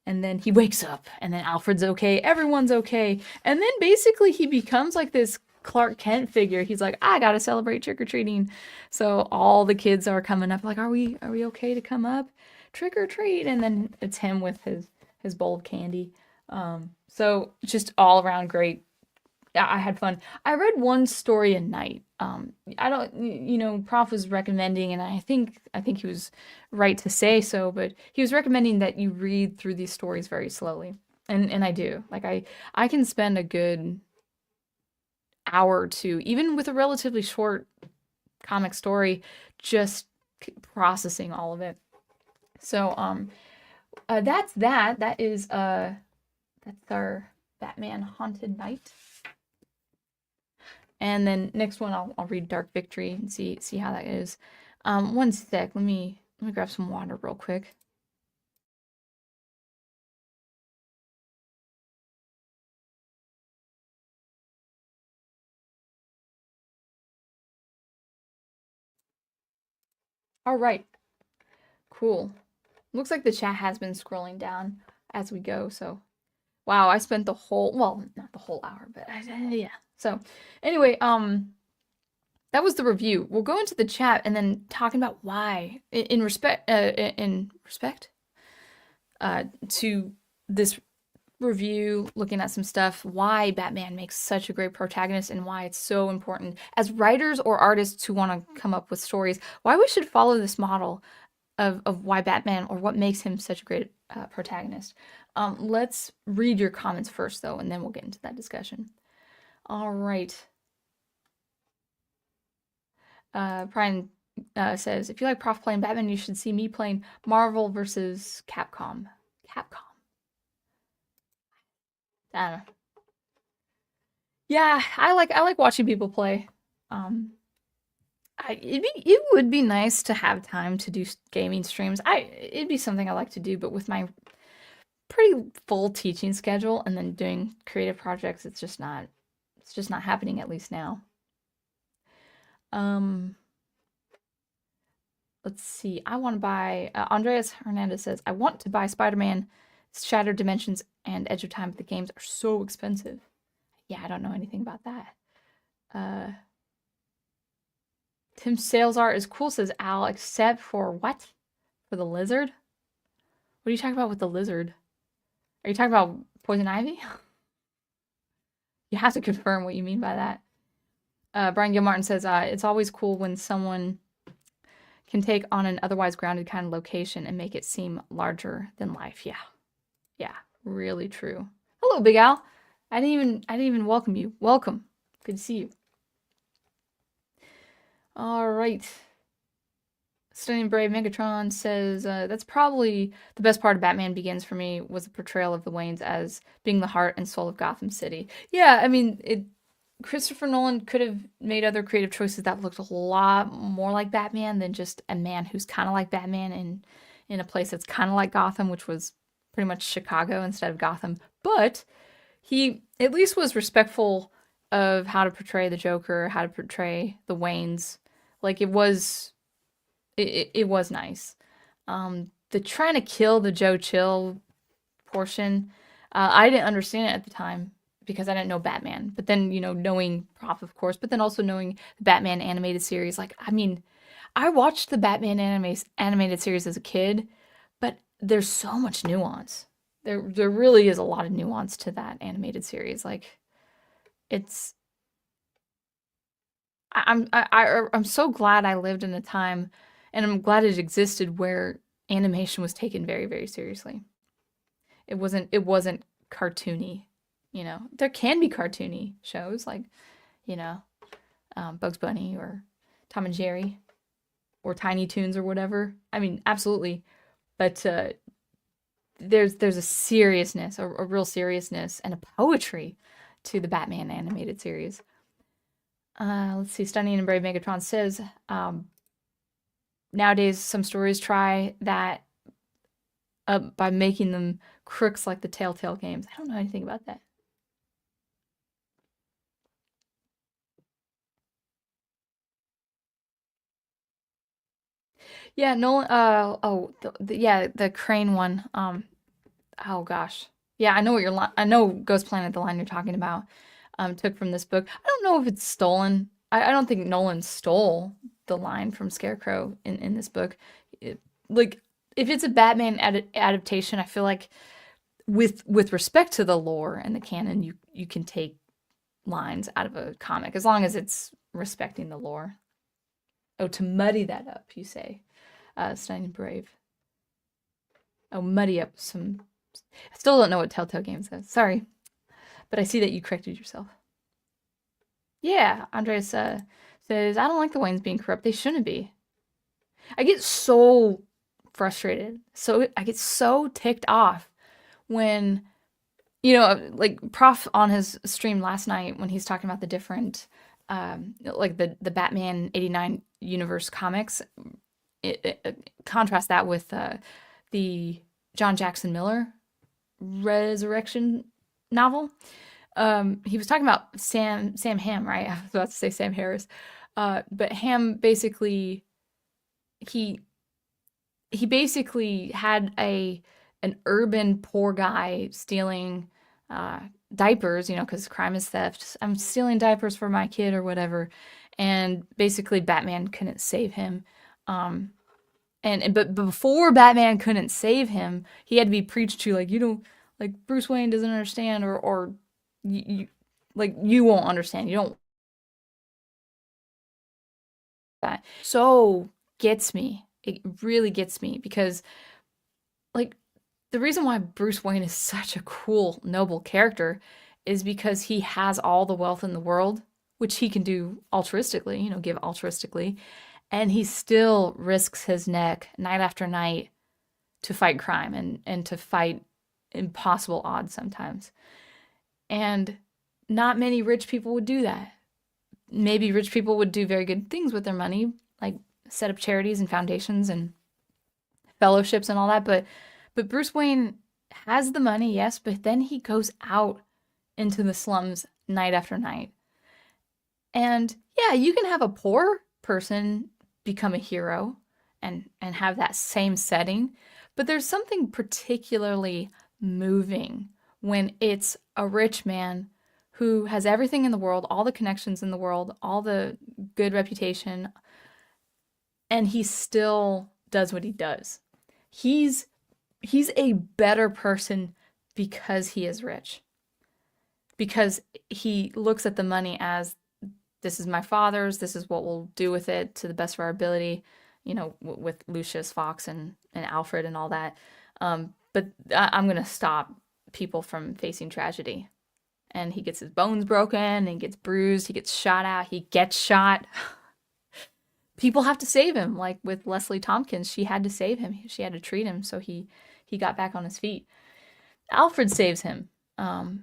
And then he wakes up, and then Alfred's okay, everyone's okay. And then basically he becomes like this Clark Kent figure. He's like, I gotta celebrate trick-or-treating. So all the kids are coming up, like, are we okay to come up? Trick or treat. And then it's him with his bowl of candy. So just all around great. I had fun. I read one story a night. I don't, you know, Prof was recommending, and I think he was right to say so, but he was recommending that you read through these stories very slowly. And I do. Like, I can spend a good hour or two, even with a relatively short comic story, just processing all of it. So, that's that. That's our Batman Haunted Night. And then next one, I'll read Dark Victory and see how that is. One sec. Let me grab some water real quick. All right. Cool. Looks like the chat has been scrolling down as we go. So, wow, I spent the whole, well, not the whole hour, but yeah. So, anyway, that was the review. We'll go into the chat and then talking about why, in respect to this review, looking at some stuff, why Batman makes such a great protagonist and why it's so important as writers or artists who want to come up with stories, why we should follow this model of why Batman, or what makes him such a great protagonist. Let's read your comments first, though, and then we'll get into that discussion. All right. Brian says, if you like Prof playing Batman, you should see me playing Marvel versus Capcom. Capcom. I don't know. Yeah, I like watching people play. It would be nice to have time to do gaming streams. It'd be something I like to do, but with my pretty full teaching schedule and then doing creative projects, it's just not happening, at least now. Let's see. I want to buy Andreas Hernandez says, I want to buy Spider-Man Shattered Dimensions and Edge of Time, but the games are so expensive. Yeah, I don't know anything about that. Tim's sales art is cool, says Al, except for what? For the lizard? What are you talking about with the lizard? Are you talking about Poison Ivy? You have to confirm what you mean by that. Brian Gilmartin says, it's always cool when someone can take on an otherwise grounded kind of location and make it seem larger than life. Yeah. Yeah, really true. Hello, Big Al. I didn't even welcome you. Welcome. Good to see you. All right. Stunning Brave Megatron says, that's probably the best part of Batman Begins for me, was the portrayal of the Waynes as being the heart and soul of Gotham City. Yeah, I mean, Christopher Nolan could have made other creative choices that looked a lot more like Batman than just a man who's kind of like Batman in a place that's kind of like Gotham, which was pretty much Chicago instead of Gotham. But he at least was respectful of how to portray the Joker, how to portray the Waynes. Like, it was nice. The trying to kill the Joe Chill portion, I didn't understand it at the time because I didn't know Batman. But then, knowing Prof, of course, but then also knowing the Batman animated series, like, I mean, I watched the Batman animated series as a kid, but there's so much nuance. There really is a lot of nuance to that animated series. Like, it's I'm so glad I lived in a time, and I'm glad it existed, where animation was taken very, very seriously. It wasn't cartoony, There can be cartoony shows like, Bugs Bunny or Tom and Jerry or Tiny Toons or whatever. I mean, absolutely, but there's a seriousness, a real seriousness, and a poetry to the Batman animated series. Let's see. Stunning and Brave Megatron says, nowadays some stories try that by making them crooks like the Telltale games. I don't know anything about that. Yeah, Nolan. The Crane one. Oh gosh. Yeah, I know what I know Ghost Planet, the line you're talking about. Took from this book. I don't know if it's stolen. I don't think Nolan stole the line from Scarecrow in this book. Like, if it's a Batman adaptation, I feel like with respect to the lore and the canon, you can take lines out of a comic as long as it's respecting the lore. Oh, to muddy that up, you say. Stunning and Brave. Oh, muddy up some. I still don't know what Telltale Game says. Sorry. But I see that you corrected yourself. Yeah, Andres says, I don't like the Waynes being corrupt. They shouldn't be. I get so frustrated. I get so ticked off when, like Prof on his stream last night, when he's talking about the different like the Batman 89 universe comics, contrast that with the John Jackson Miller Resurrection novel. He was talking about Sam Hamm, right? I was about to say Sam Harris. But Hamm basically he he basically had an urban poor guy stealing diapers, because crime is theft. I'm stealing diapers for my kid or whatever, and basically Batman couldn't save him. Um, but before Batman couldn't save him, he had to be preached to, like, you don't, like, Bruce Wayne doesn't understand, or like, you won't understand. You don't. That so gets me. It really gets me because, like, the reason why Bruce Wayne is such a cool, noble character is because he has all the wealth in the world, which he can do altruistically, give altruistically, and he still risks his neck night after night to fight crime and to fight impossible odds sometimes. And not many rich people would do that. Maybe rich people would do very good things with their money, like set up charities and foundations and fellowships and all that, but Bruce Wayne has the money, yes, but then he goes out into the slums night after night. And yeah, you can have a poor person become a hero and have that same setting, but there's something particularly moving when it's a rich man who has everything in the world, all the connections in the world, all the good reputation, and he still does what he does. He's a better person because he is rich. Because he looks at the money as, this is my father's, this is what we'll do with it to the best of our ability, with Lucius Fox and Alfred and all that. But I'm going to stop people from facing tragedy. And he gets his bones broken, and he gets bruised, he gets shot at, he gets shot. People have to save him, like with Leslie Tompkins. She had to save him. She had to treat him so he got back on his feet. Alfred saves him a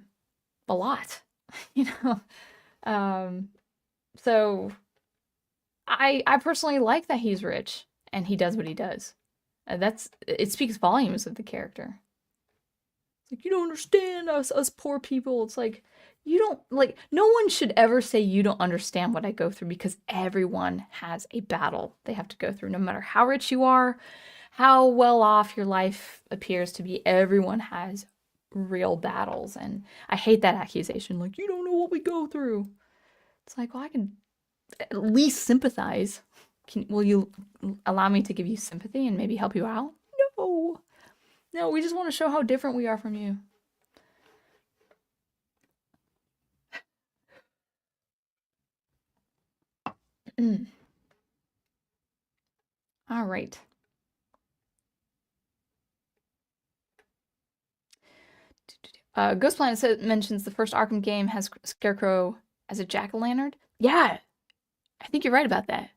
lot, So I personally like that he's rich and he does what he does. It speaks volumes of the character. It's like, you don't understand us poor people. It's like, you don't, like, no one should ever say you don't understand what I go through, because everyone has a battle they have to go through, no matter how rich you are, how well off your life appears to be. Everyone has real battles, and I hate that accusation, like, you don't know what we go through. It's like, well, I can at least sympathize. Will you allow me to give you sympathy and maybe help you out? No, we just want to show how different we are from you. All right. Ghost Planet mentions the first Arkham game has Scarecrow as a jack-o'-lantern. Yeah, I think you're right about that.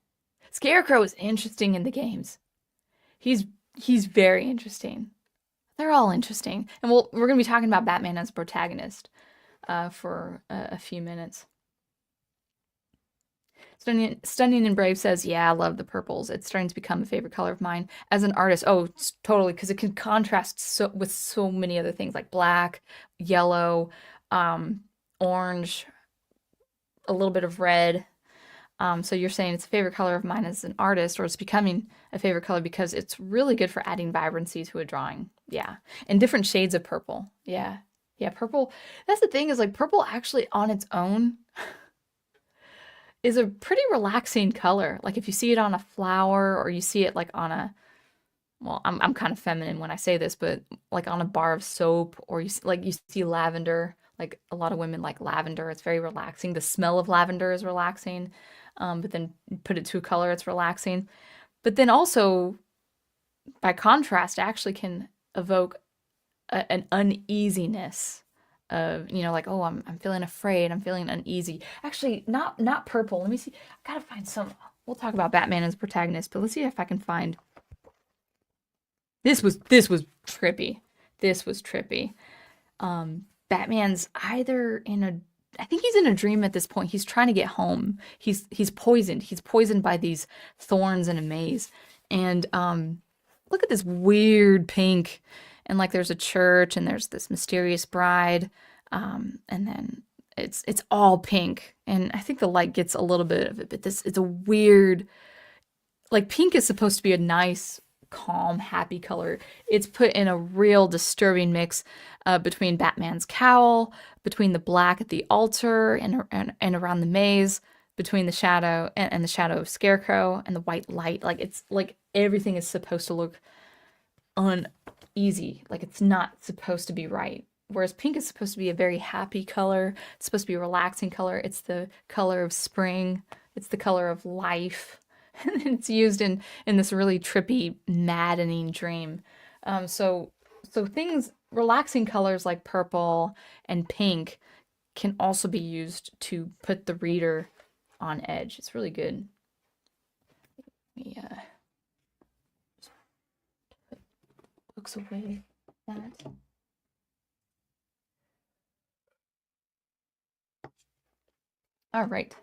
Scarecrow is interesting in the games. He's very interesting. They're all interesting. And we're going to be talking about Batman as protagonist for a few minutes. Stunning and Brave says, yeah, I love the purples. It's starting to become a favorite color of mine as an artist. Oh, totally, because it can contrast with so many other things, like black, yellow, orange, a little bit of red. So you're saying it's a favorite color of mine as an artist, or it's becoming a favorite color because it's really good for adding vibrancy to a drawing. Yeah. And different shades of purple. Yeah. Yeah, purple. That's the thing, is like purple actually on its own is a pretty relaxing color. Like if you see it on a flower, or you see it like on well, I'm kind of feminine when I say this, but like on a bar of soap, or you see lavender. Like a lot of women like lavender. It's very relaxing. The smell of lavender is relaxing. But then put it to a color, it's relaxing. But then also, by contrast, actually can evoke an uneasiness of, like, oh, I'm feeling afraid, I'm feeling uneasy. Actually, not purple. Let me see. I gotta find some. We'll talk about Batman as protagonist, but let's see if I can find. This was trippy. This was trippy. Batman's either in a I think he's in a dream at this point. He's trying to get home. He's poisoned. He's poisoned by these thorns in a maze. And look at this weird pink. And like there's a church and there's this mysterious bride. And then it's all pink. And I think the light gets a little bit of it, but this it's a weird, like pink is supposed to be a nice, calm, happy color. It's put in a real disturbing mix between Batman's cowl, between the black at the altar and around the maze, between the shadow and the shadow of Scarecrow and the white light. Like it's like everything is supposed to look uneasy. Like it's not supposed to be right. Whereas pink is supposed to be a very happy color. It's supposed to be a relaxing color. It's the color of spring. It's the color of life. And it's used in this really trippy, maddening dream. So things, relaxing colors like purple and pink can also be used to put the reader on edge. It's really good. Let me just put books away. That. All right.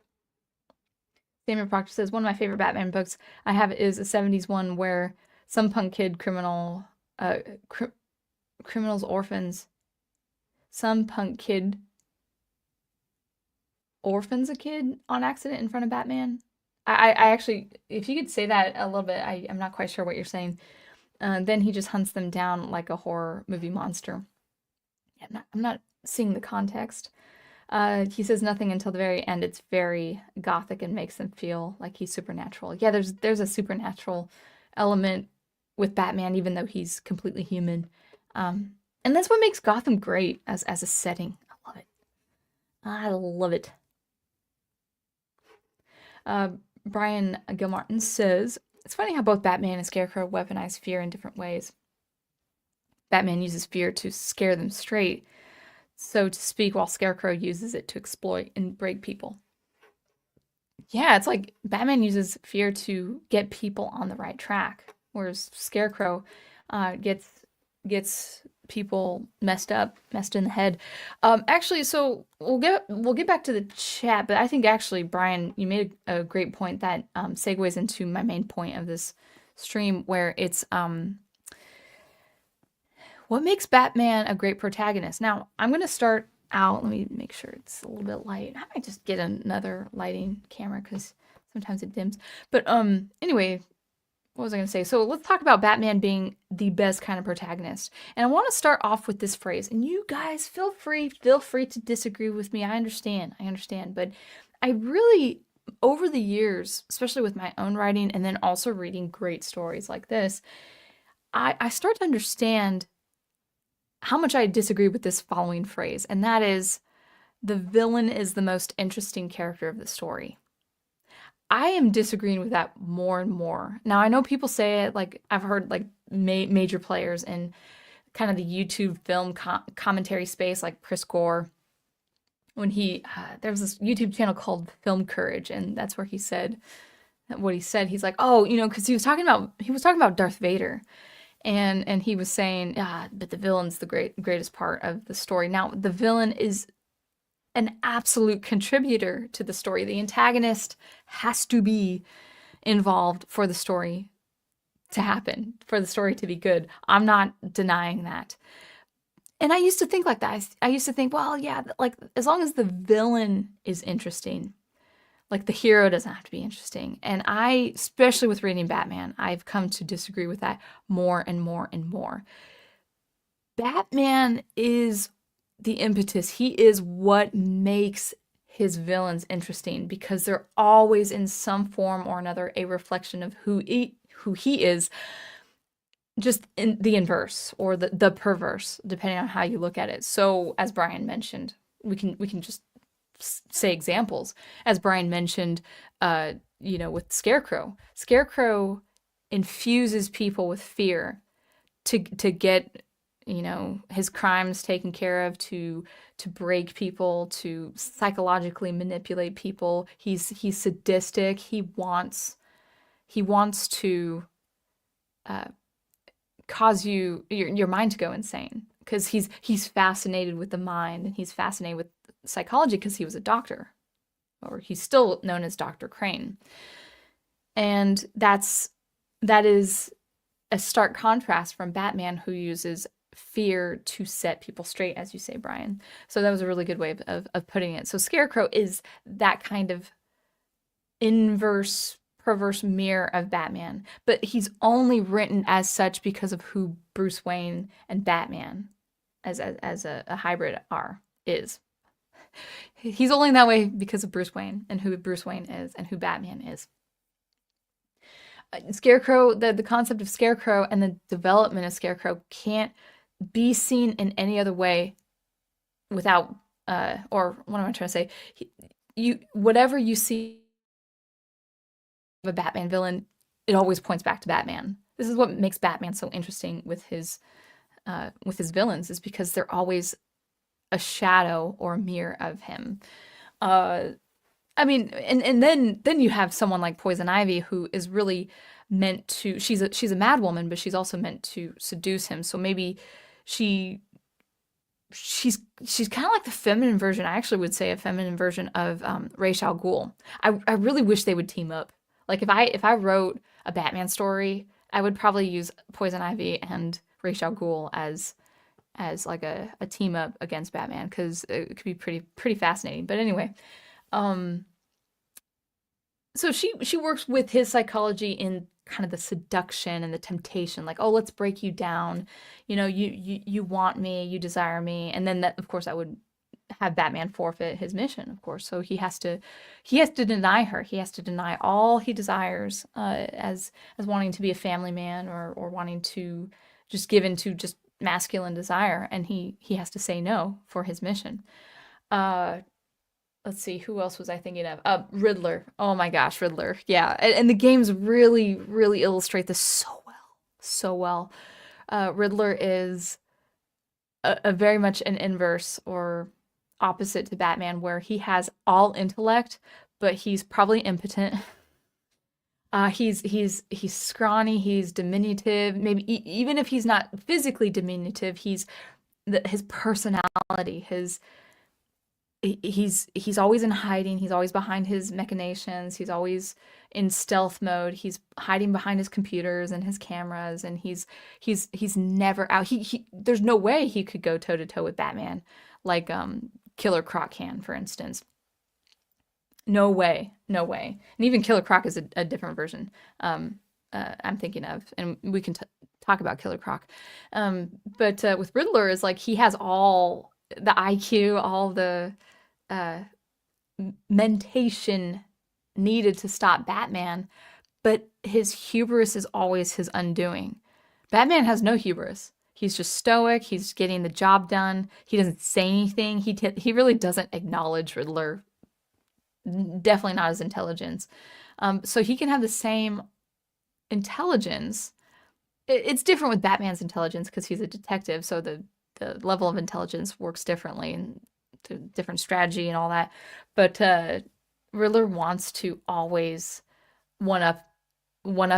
Samuel Proctor says, one of my favorite Batman books I have is a 70s one where some punk kid criminals, orphans, some punk kid orphans a kid on accident in front of Batman. I actually, if you could say that a little bit, I'm not quite sure what you're saying. Then he just hunts them down like a horror movie monster. Yeah, I'm not seeing the context. He says nothing until the very end. It's very gothic and makes them feel like he's supernatural. Yeah, there's a supernatural element with Batman, even though he's completely human. And that's what makes Gotham great as a setting. I love it. I love it. Brian Gilmartin says, it's funny how both Batman and Scarecrow weaponize fear in different ways. Batman uses fear to scare them straight, so to speak, while Scarecrow uses it to exploit and break people. Yeah, it's like Batman uses fear to get people on the right track, whereas Scarecrow gets people messed in the head. Actually, so we'll get back to the chat, but I think actually, Brian, you made a great point that segues into my main point of this stream, where it's what makes Batman a great protagonist? Now, I'm going to start out. Let me make sure it's a little bit light. I might just get another lighting camera because sometimes it dims. But anyway, what was I going to say? So let's talk about Batman being the best kind of protagonist. And I want to start off with this phrase. And you guys, feel free to disagree with me. I understand. But I really, over the years, especially with my own writing and then also reading great stories like this, I start to understand how much I disagree with this following phrase, and that is, the villain is the most interesting character of the story. I am disagreeing with that more and more. Now, I know people say it, like, I've heard, like, major players in kind of the YouTube film commentary space, like Chris Gore, when there was this YouTube channel called Film Courage, and that's where he said what he said. He's like, oh, because he was talking about Darth Vader. And he was saying, but the villain's the greatest part of the story. Now, the villain is an absolute contributor to the story. The antagonist has to be involved for the story to happen, for the story to be good. I'm not denying that. And I used to think like that. I used to think, well, yeah, like as long as the villain is interesting, like the hero doesn't have to be interesting. And especially with reading Batman, I've come to disagree with that more and more and more. Batman is the impetus. He is what makes his villains interesting because they're always in some form or another a reflection of who he is, just in the inverse or the perverse, depending on how you look at it. So as Brian mentioned, we can just say examples. As Brian mentioned, with Scarecrow. Scarecrow infuses people with fear to get, his crimes taken care of, to break people, to psychologically manipulate people. He's sadistic. He wants to cause your mind to go insane because he's fascinated with the mind and he's fascinated with psychology because he was a doctor, or he's still known as Dr. Crane. And that is a stark contrast from Batman, who uses fear to set people straight, as you say, Brian. So that was a really good way of putting it. So Scarecrow is that kind of inverse, perverse mirror of Batman, but he's only written as such because of who Bruce Wayne and Batman as a hybrid is. He's only that way because of Bruce Wayne and who Bruce Wayne is and who Batman is. Scarecrow, the concept of Scarecrow and the development of Scarecrow can't be seen in any other way without, or what am I trying to say? Whatever you see of a Batman villain, it always points back to Batman. This is what makes Batman so interesting with his villains, is because they're always a shadow or a mirror of him. I mean, and then you have someone like Poison Ivy, who is really meant to, she's a mad woman, but she's also meant to seduce him. So maybe she's kind of like the feminine version. I actually would say a feminine version of Ra's al Ghul. I really wish they would team up. Like if I wrote a Batman story, I would probably use Poison Ivy and Ra's al Ghul as like a team up against Batman, because it could be pretty fascinating. But anyway, so she works with his psychology in kind of the seduction and the temptation, like, oh, let's break you down, you want me, you desire me, and then that, of course, that would have Batman forfeit his mission, of course. So he has to deny her. He has to deny all he desires, as wanting to be a family man, or wanting to just give into just masculine desire, and he has to say no for his mission. Let's see, who else was I thinking of? Riddler. Oh my gosh, Riddler. Yeah, and the games really, really illustrate this so well. Riddler is a very much an inverse or opposite to Batman, where he has all intellect, but he's probably impotent. He's scrawny, he's diminutive. Maybe even if he's not physically diminutive, his personality, he's always in hiding. He's always behind his machinations. He's always in stealth mode. He's hiding behind his computers and his cameras, and he's never out. There's no way he could go toe to toe with Batman, like Killer Croc can, for instance. No way. And even Killer Croc is a different version. I'm thinking of, and we can talk about Killer Croc. But with Riddler, is like he has all the IQ, all the mentation needed to stop Batman, but his hubris is always his undoing. Batman has no hubris. He's just stoic. He's getting the job done. He doesn't say anything. He really doesn't acknowledge Riddler. Definitely not his intelligence. So he can have the same intelligence. It's different with Batman's intelligence because he's a detective, so the level of intelligence works differently and to different strategy and all that. But Riddler wants to always one up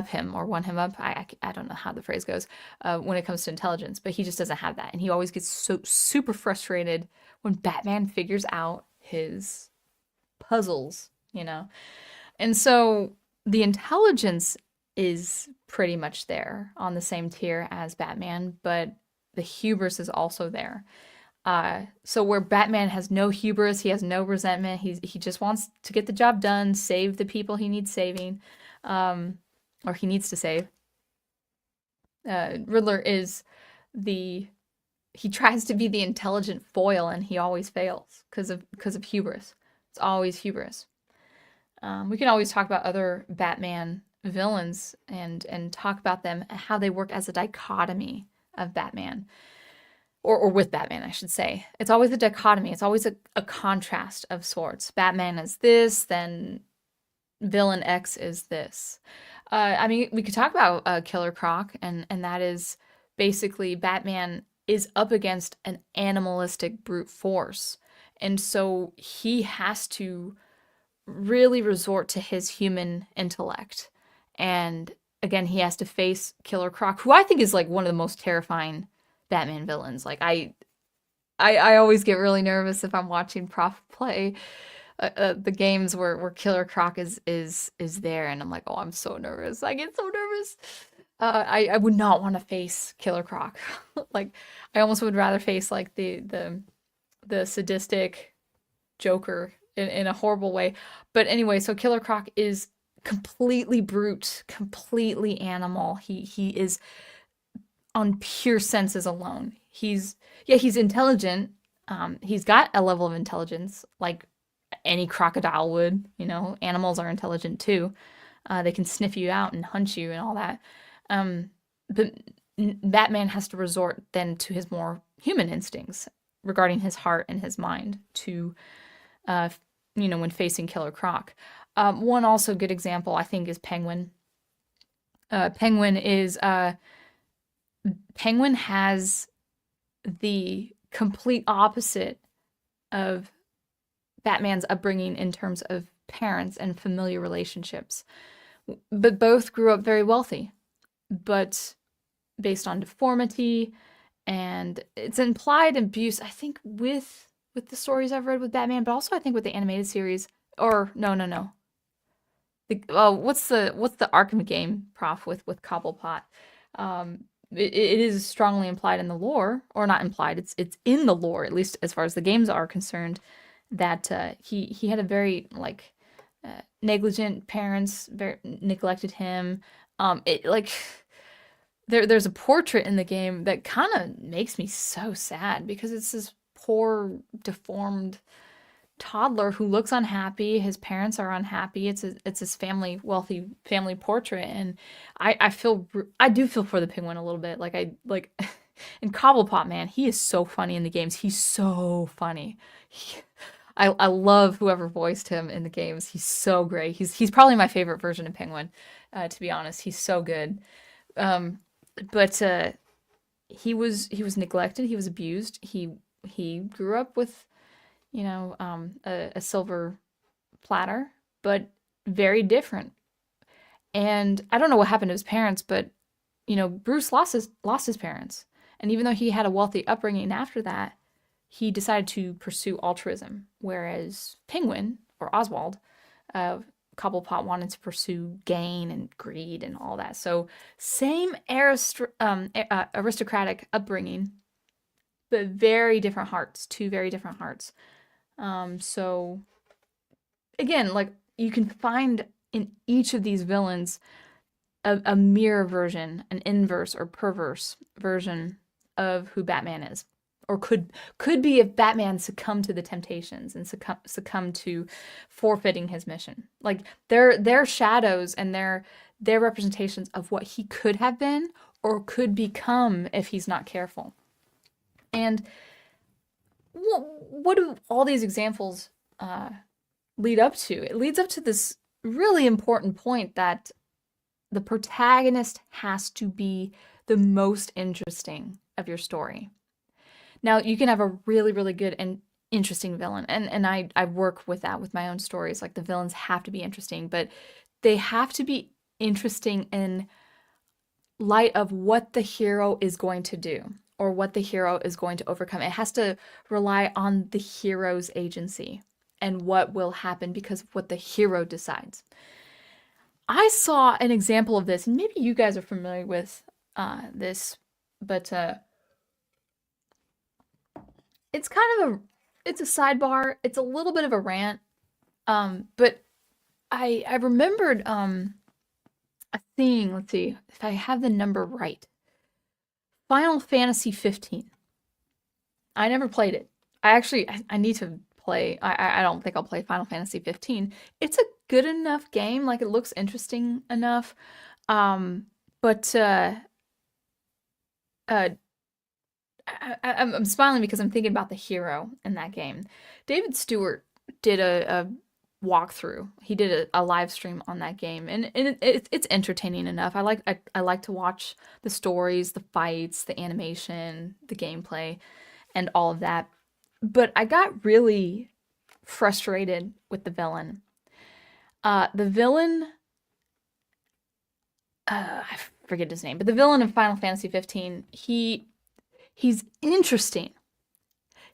him, or one him up. I don't know how the phrase goes when it comes to intelligence, but he just doesn't have that, and he always gets so super frustrated when Batman figures out his puzzles, And so the intelligence is pretty much there on the same tier as Batman, but the hubris is also there. So where Batman has no hubris, he has no resentment, he just wants to get the job done, save the people he needs saving, or he needs to save. Riddler is he tries to be the intelligent foil, and he always fails because of hubris. It's always hubris. We can always talk about other Batman villains and talk about them, how they work as a dichotomy of Batman. Or with Batman, I should say. It's always a dichotomy. It's always a contrast of sorts. Batman is this, then villain X is this. I mean, we could talk about Killer Croc, and that is basically Batman is up against an animalistic brute force. And so he has to really resort to his human intellect. And again, he has to face Killer Croc, who I think is like one of the most terrifying Batman villains. Like I I always get really nervous if I'm watching Prof play the games where Killer Croc is there, and I'm like, oh, I'm so nervous. I get so nervous. I would not want to face Killer Croc. Like, I almost would rather face like the sadistic Joker in a horrible way. But anyway, so Killer Croc is completely brute, completely animal. He is on pure senses alone. He's intelligent. He's got a level of intelligence like any crocodile would. You know, animals are intelligent too. They can sniff you out and hunt you and all that. But Batman has to resort then to his more human instincts regarding his heart and his mind to, uh, when facing Killer Croc. One also good example I think is Penguin. Penguin is Penguin has the complete opposite of Batman's upbringing in terms of parents and familiar relationships. But both grew up very wealthy, but based on deformity, and it's implied abuse, I think, with the stories I've read with Batman, but also I think with the animated series. Or no. What's the Arkham game, Prof, with Cobblepot? It is strongly implied in the lore, or not implied. It's in the lore, at least as far as the games are concerned, that he had a very like negligent parents, very neglected him. It like there's a portrait in the game that kind of makes me so sad because it's this poor deformed toddler who looks unhappy. His parents are unhappy. It's his wealthy family portrait, and I do feel for the Penguin a little bit. Like I like and Cobblepot, man, he is so funny in the games. He's so funny. I love whoever voiced him in the games. He's so great. He's probably my favorite version of Penguin, to be honest. He's so good. But he was neglected. He was abused. He grew up with a silver platter, but very different. And I don't know what happened to his parents, but Bruce lost his parents, and even though he had a wealthy upbringing after that, he decided to pursue altruism, whereas Penguin, or Oswald, Cobblepot, wanted to pursue gain and greed and all that. So same aristocratic upbringing, but very different hearts, two very different hearts. So again, like you can find in each of these villains a mirror version, an inverse or perverse version of who Batman is, or could be if Batman succumbed to the temptations and succumbed to forfeiting his mission. Like their shadows and their representations of what he could have been or could become if he's not careful. And what do all these examples lead up to? It leads up to this really important point that the protagonist has to be the most interesting of your story. Now, you can have a really, really good and interesting villain, and I work with that with my own stories. Like the villains have to be interesting, but they have to be interesting in light of what the hero is going to do or what the hero is going to overcome. It has to rely on the hero's agency and what will happen because of what the hero decides. I saw an example of this, and maybe you guys are familiar with this, but it's kind of it's a sidebar. It's a little bit of a rant, but I remembered a thing. Let's see if I have the number right. Final Fantasy 15. I never played it. I need to play. I don't think I'll play Final Fantasy 15. It's a good enough game. Like it looks interesting enough. But I'm smiling because I'm thinking about the hero in that game. David Stewart did a walkthrough. He did a live stream on that game, and it's entertaining enough. I like to watch the stories, the fights, the animation, the gameplay, and all of that. But I got really frustrated with the villain. The villain, I forget his name, but the villain of Final Fantasy 15, he's interesting.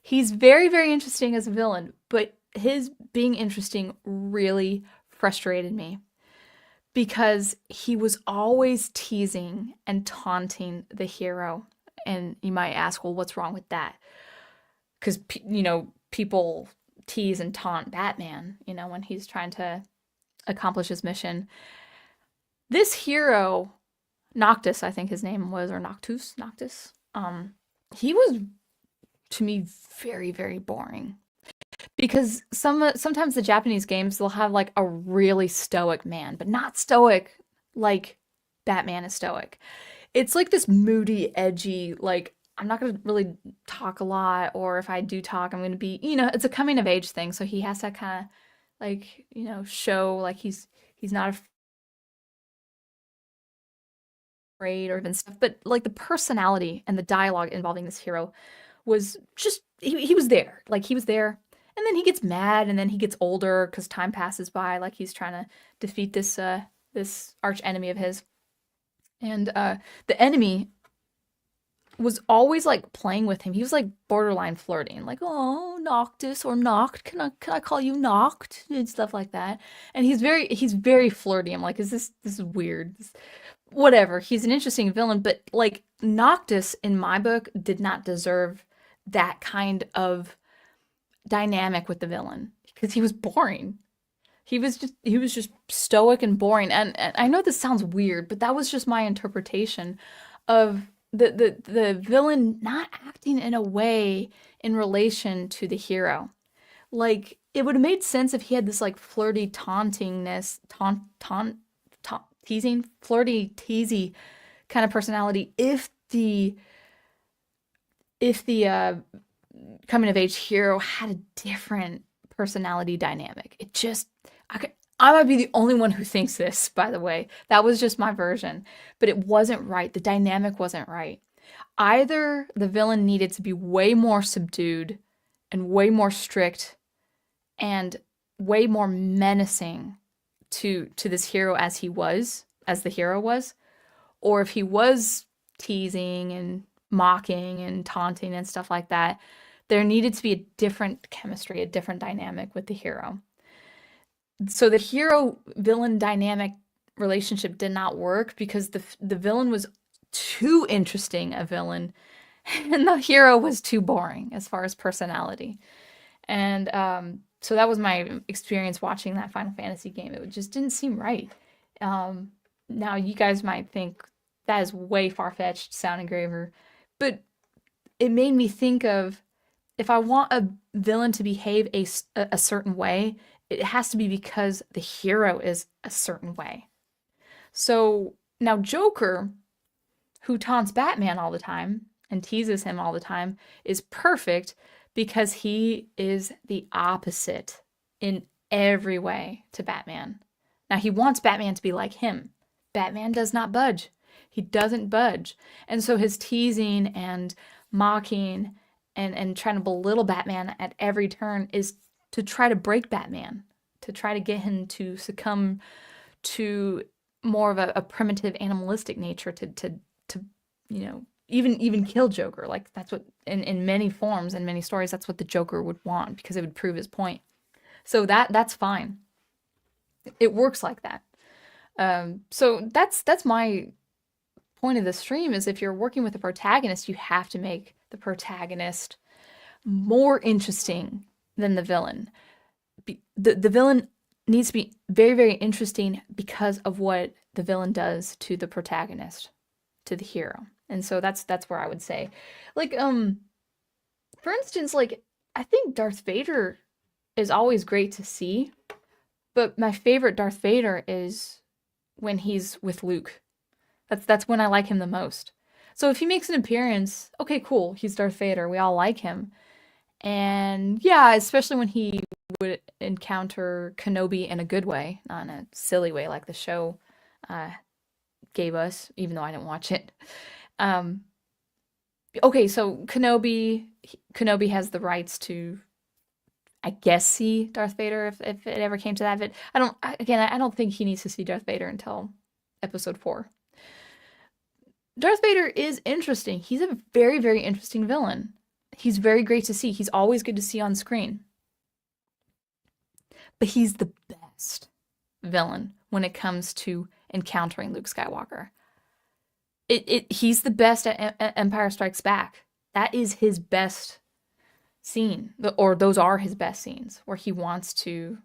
He's very, very interesting as a villain, but his being interesting really frustrated me because he was always teasing and taunting the hero. And you might ask, well, what's wrong with that? Because, people tease and taunt Batman, when he's trying to accomplish his mission. This hero, Noctis, I think his name was, or Noctis, he was, to me, very, very boring. Because sometimes the Japanese games, they'll have like a really stoic man, but not stoic like Batman is stoic. It's like this moody, edgy, like I'm not going to really talk a lot, or if I do talk, I'm going to be, it's a coming of age thing, so he has to kind of like, show like he's not afraid or even stuff, but like the personality and the dialogue involving this hero was just he was there. Like he was there. And then he gets mad and then he gets older cuz time passes by like he's trying to defeat this arch enemy of his. And the enemy was always like playing with him. He was like borderline flirting, like, "Oh, Noctis or Noct, can I call you Noct?" and stuff like that. And he's very flirty. I'm like, this is weird. Whatever. He's an interesting villain, but like Noctis in my book did not deserve that kind of dynamic with the villain because he was boring. He was just stoic and boring. And I know this sounds weird, but that was just my interpretation of the villain not acting in a way in relation to the hero. Like it would have made sense if he had this like flirty tauntingness, teasing, flirty, teasy kind of personality if the coming of age hero had a different personality dynamic. I might be the only one who thinks this, by the way. That was just my version, but it wasn't right. The dynamic wasn't right. Either the villain needed to be way more subdued and way more strict and way more menacing to this hero as the hero was, or if he was teasing and mocking and taunting and stuff like that, there needed to be a different chemistry, a different dynamic with the hero. So the hero villain dynamic relationship did not work because the villain was too interesting a villain and the hero was too boring as far as personality. And so that was my experience watching that Final Fantasy game. It just didn't seem right. Now you guys might think that is way far-fetched, sound engraver, but it made me think of if I want a villain to behave a certain way, it has to be because the hero is a certain way. So now Joker, who taunts Batman all the time and teases him all the time, is perfect because he is the opposite in every way to Batman. Now he wants Batman to be like him. Batman does not budge. He doesn't budge. And so his teasing and mocking and trying to belittle Batman at every turn is to try to break Batman, to try to get him to succumb to more of a primitive animalistic nature to even kill Joker. Like that's what in many forms and many stories that's what the Joker would want because it would prove his point. So that's fine. It works like that. So that's my point of the stream is if you're working with a protagonist, you have to make the protagonist more interesting than the villain. The villain needs to be very, very interesting because of what the villain does to the protagonist, to the hero. And so that's where I would say. Like, for instance, like, I think Darth Vader is always great to see, but my favorite Darth Vader is when he's with Luke. That's when I like him the most. So if he makes an appearance, okay, cool, he's Darth Vader, we all like him. And yeah, especially when he would encounter Kenobi in a good way, not in a silly way like the show gave us, even though I didn't watch it. Okay, so Kenobi has the rights to, I guess, see Darth Vader if it ever came to that. But I don't think he needs to see Darth Vader until episode 4. Darth Vader is interesting. He's a very, very interesting villain. He's very great to see. He's always good to see on screen. But he's the best villain when it comes to encountering Luke Skywalker. He's the best at Empire Strikes Back. That is his best scene, or those are his best scenes, where he wants to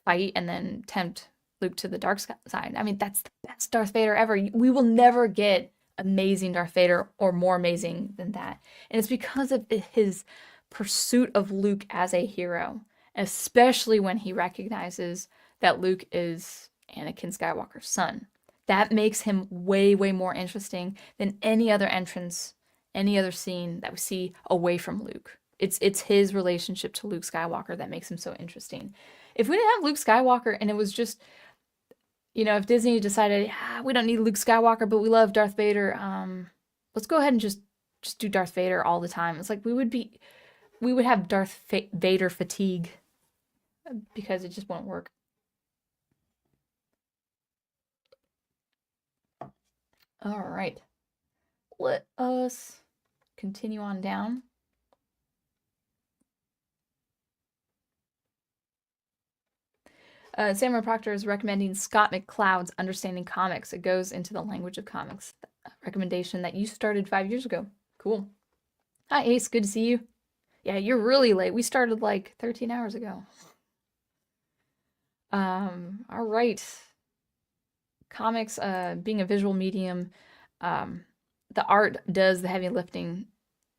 fight and then tempt Luke to the dark side. I mean, that's the best Darth Vader ever. We will never get amazing Darth Vader or more amazing than that. And it's because of his pursuit of Luke as a hero, especially when he recognizes that Luke is Anakin Skywalker's son. That makes him way, way more interesting than any other entrance, any other scene that we see away from Luke. It's his relationship to Luke Skywalker that makes him so interesting. If we didn't have Luke Skywalker and it was just, if Disney decided, we don't need Luke Skywalker, but we love Darth Vader, let's go ahead and just do Darth Vader all the time. It's like we would have Darth Vader fatigue because it just won't work. All right. Let us continue on down. Samuel Proctor is recommending Scott McCloud's Understanding Comics. It goes into the language of comics. A recommendation that you started 5 years ago. Cool. Hi, Ace. Good to see you. Yeah, you're really late. We started like 13 hours ago. All right. Comics, being a visual medium, the art does the heavy lifting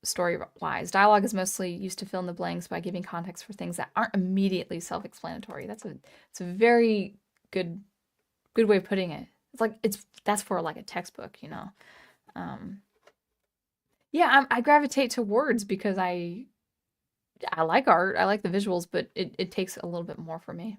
story-wise. Dialogue is mostly used to fill in the blanks by giving context for things that aren't immediately self-explanatory. It's a very good way of putting it. That's for like a textbook, Yeah, I gravitate to words because I like art. I like the visuals, but it takes a little bit more for me.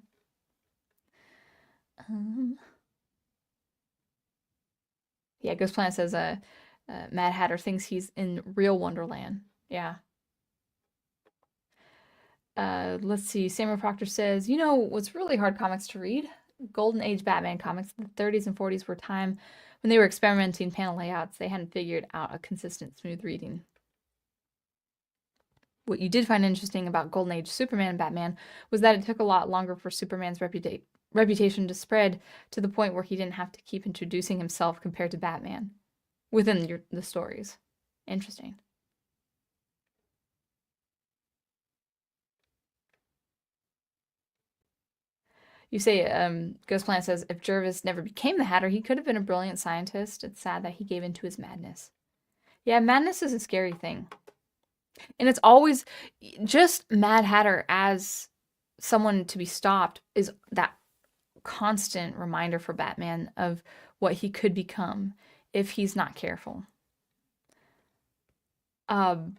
Yeah, Ghost Planet says Mad Hatter thinks he's in real Wonderland. Yeah. Let's see. Samuel Proctor says, what's really hard comics to read? Golden Age Batman comics in the 30s and 40s were time when they were experimenting panel layouts. They hadn't figured out a consistent, smooth reading. What you did find interesting about Golden Age Superman and Batman was that it took a lot longer for Superman's reputation to spread to the point where he didn't have to keep introducing himself compared to Batman within the stories. Interesting. You say, Ghost Planet says, if Jervis never became the Hatter, he could have been a brilliant scientist. It's sad that he gave in to his madness. Yeah, madness is a scary thing. And it's always just Mad Hatter as someone to be stopped is that constant reminder for Batman of what he could become if he's not careful. Our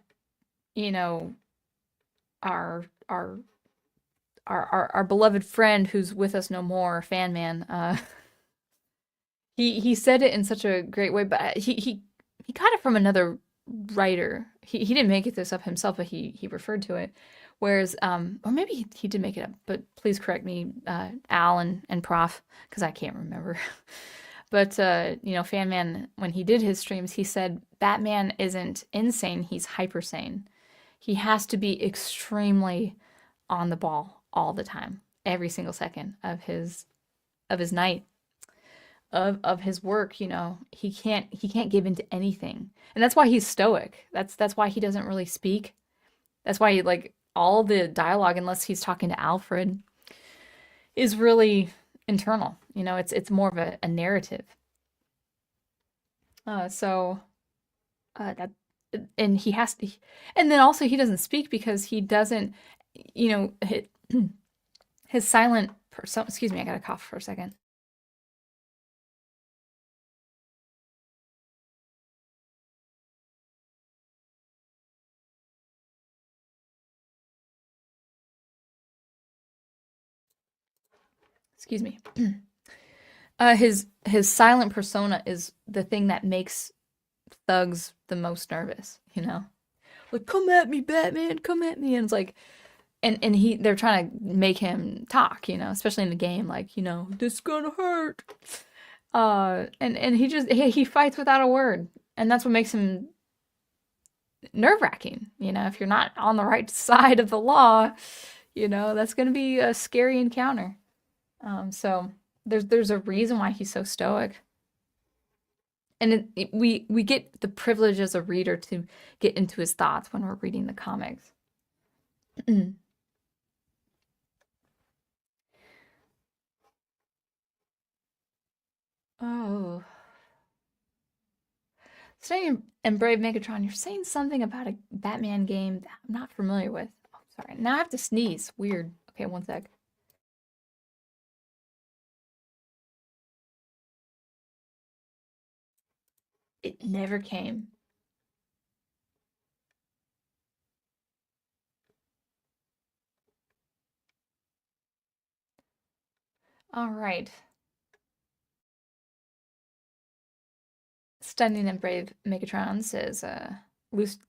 beloved friend who's with us no more, Fan Man, he said it in such a great way, but he got it from another writer. He didn't make this up himself, but he referred to it. Whereas, or maybe he did make it up, but please correct me, Al and Prof, because I can't remember. But, Fan Man, when he did his streams, he said Batman isn't insane, he's hyper sane. He has to be extremely on the ball all the time, every single second of his night, of his work. He can't give into anything, and that's why he's stoic. That's why he doesn't really speak. That's why all the dialogue, unless he's talking to Alfred, is really internal. It's more of a narrative. That, and he has to, and then also he doesn't speak because he doesn't, his silent persona. Excuse me, I gotta cough for a second. Excuse me. His silent persona is the thing that makes thugs the most nervous, Like, come at me, Batman, come at me. And it's like, and they're trying to make him talk, especially in the game, like, this is gonna hurt. And he fights without a word. And that's what makes him nerve-wracking. If you're not on the right side of the law, that's going to be a scary encounter. So there's a reason why he's so stoic. And we get the privilege as a reader to get into his thoughts when we're reading the comics. Oh. Studying and Brave Megatron, you're saying something about a Batman game that I'm not familiar with. Oh, sorry. Now I have to sneeze. Weird. Okay, one sec. It never came. All right. Stunning and Brave Megatron says,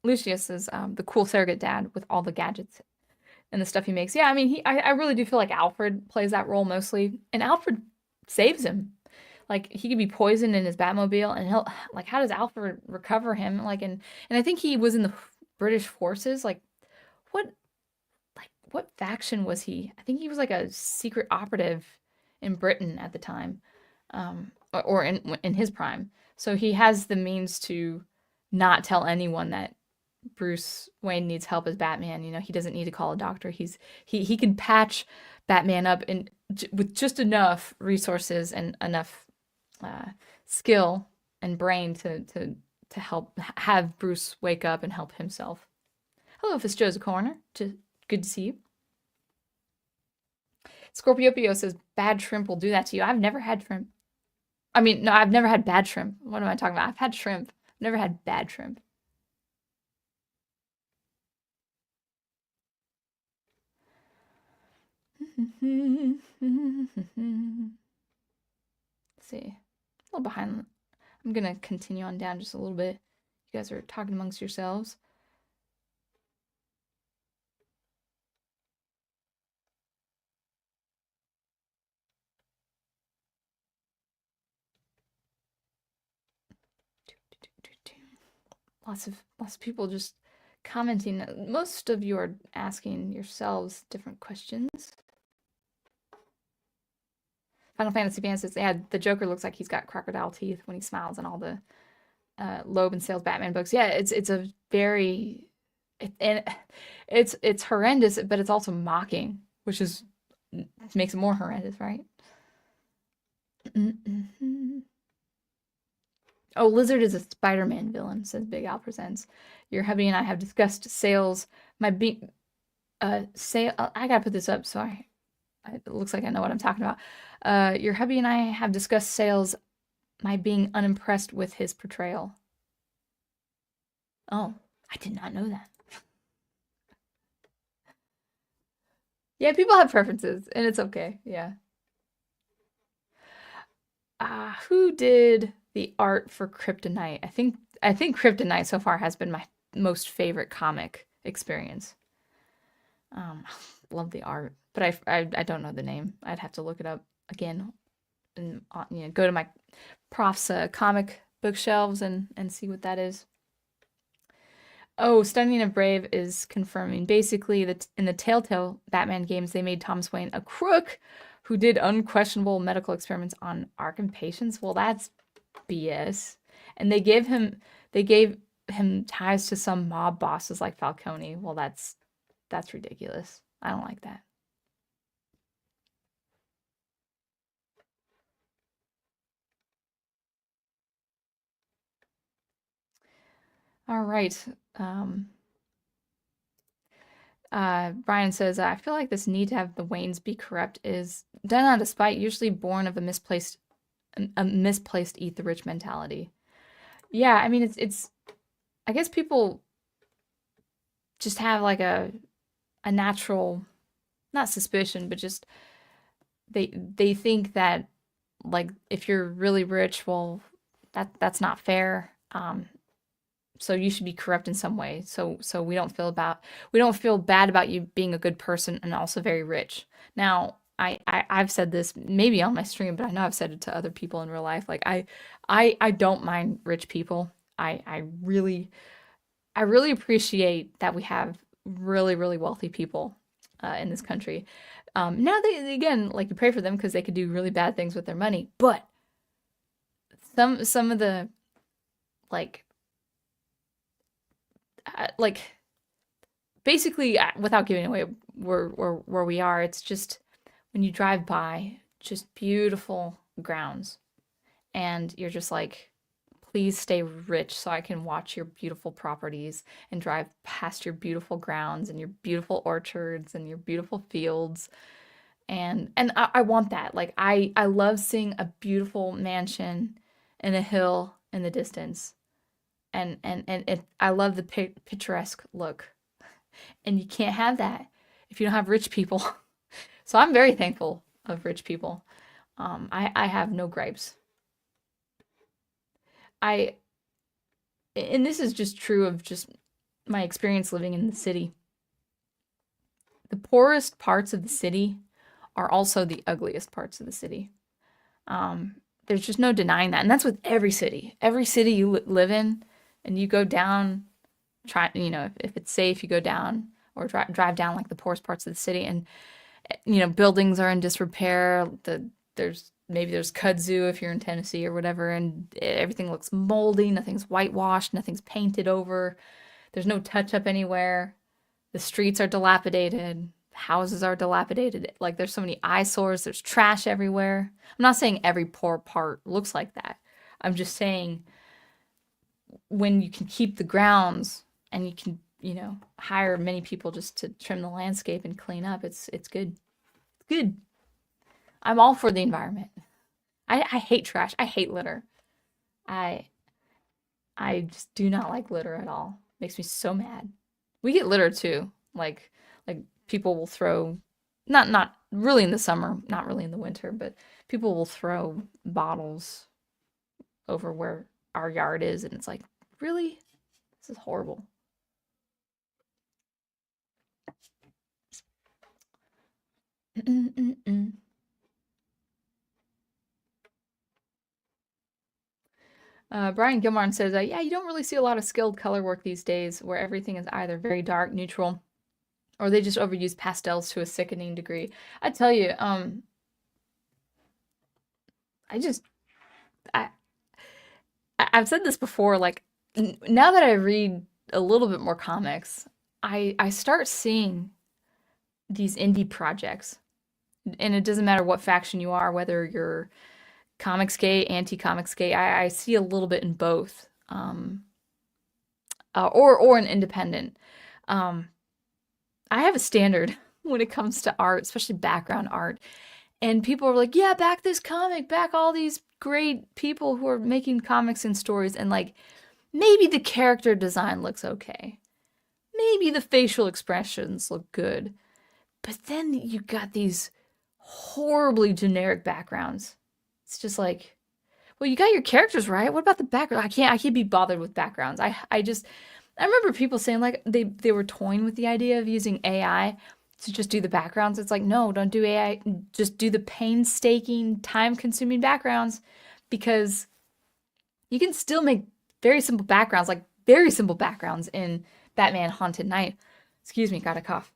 Lucius is the cool surrogate dad with all the gadgets and the stuff he makes. Yeah, I mean, I really do feel like Alfred plays that role mostly, and Alfred saves him. Like he could be poisoned in his Batmobile, and he'll like, how does Alfred recover him? Like, and I think he was in the British forces. What what faction was he? I think he was like a secret operative in Britain at the time, or in his prime. So he has the means to not tell anyone that Bruce Wayne needs help as Batman. He doesn't need to call a doctor. He can patch Batman up with just enough resources and enough skill and brain to help have Bruce wake up and help himself. Hello, if it's Joe's Corner. Good to see you. Scorpiopio says bad shrimp will do that to you. I've never had shrimp. I mean, no, I've never had bad shrimp. What am I talking about? I've had shrimp. I've never had bad shrimp. Let's see. A little behind. I'm gonna continue on down just a little bit. You guys are talking amongst yourselves. Lots of people just commenting. Most of you are asking yourselves different questions. Final Fantasy fans says, yeah, the Joker looks like he's got crocodile teeth when he smiles in all the Loeb and Sales Batman books. Yeah, it's a very and it's horrendous, but it's also mocking, which is makes it more horrendous, right? Oh, Lizard is a Spider-Man villain, says Big Al Presents. Your hubby and I have discussed sales. My big sale. I gotta put this up. Sorry, it looks like I know what I'm talking about. Your hubby and I have discussed sales. My being unimpressed with his portrayal. Oh, I did not know that. Yeah, people have preferences, and it's okay. Yeah. Who did the art for Kryptonite? I think Kryptonite so far has been my most favorite comic experience. Love the art, but I don't know the name. I'd have to look it up again and go to my prof's comic bookshelves and see what that is. Oh, Stunning and Brave is confirming. Basically, that in the Telltale Batman games, they made Thomas Wayne a crook who did unquestionable medical experiments on Arkham patients. Well, that's BS. And they gave him ties to some mob bosses like Falcone. Well, that's ridiculous. I don't like that. All right. Brian says, I feel like this need to have the Waynes be corrupt is done out of spite, usually born of a misplaced eat the rich mentality. Yeah, I mean it's I guess people just have like a natural, not suspicion, but just they think that like if you're really rich, well that's not fair. So you should be corrupt in some way. So we don't feel bad about you being a good person and also very rich. Now, I've said this maybe on my stream, but I know I've said it to other people in real life. Like I don't mind rich people. I really I really appreciate that we have really, really wealthy people in this country. Now again, like, you pray for them because they could do really bad things with their money, but some of the like like basically, without giving away where we are, it's just when you drive by, just beautiful grounds, and you're just like, please stay rich so I can watch your beautiful properties and drive past your beautiful grounds and your beautiful orchards and your beautiful fields. And I want that. Like, I love seeing a beautiful mansion in a hill in the distance. And I love the picturesque look. And you can't have that if you don't have rich people. So I'm very thankful of rich people. I have no gripes. I and this is just true of just my experience living in the city. The poorest parts of the city are also the ugliest parts of the city. Um, there's just no denying that, and that's with every city. Every city you live in, and you go down, try if it's safe, you go down or drive down like the poorest parts of the city, and buildings are in disrepair. There's kudzu if you're in Tennessee or whatever, and everything looks moldy. Nothing's whitewashed. Nothing's painted over. There's no touch up anywhere. The streets are dilapidated. Houses are dilapidated. Like, there's so many eyesores. There's trash everywhere. I'm not saying every poor part looks like that. I'm just saying, when you can keep the grounds and you can, hire many people just to trim the landscape and clean up, it's good. It's good. I'm all for the environment. I hate trash. I hate litter. I I just do not like litter at all. Makes me so mad. We get litter too. Like people will throw, not really in the summer, not really in the winter, but people will throw bottles over where our yard is, and it's like, really? This is horrible. Brian Gilmartin says, yeah, you don't really see a lot of skilled color work these days where everything is either very dark, neutral, or they just overuse pastels to a sickening degree. I tell you, I just, I, I've said this before, like, now that I read a little bit more comics, I start seeing these indie projects, and it doesn't matter what faction you are, whether you're comics gay, anti-comics gay. I see a little bit in both, or an independent. Um, I have a standard when it comes to art, especially background art. And people are like, yeah, back this comic, back all these great people who are making comics and stories. And, like, maybe the character design looks okay. Maybe the facial expressions look good. But then you got these horribly generic backgrounds. It's just like, well, you got your characters right. What about the background? I can't be bothered with backgrounds. I remember people saying, like, they were toying with the idea of using AI to just do the backgrounds. It's like, no, don't do AI. Just do the painstaking, time-consuming backgrounds, because you can still make very simple backgrounds, like very simple backgrounds in Batman Haunted Night. Excuse me, got a cough.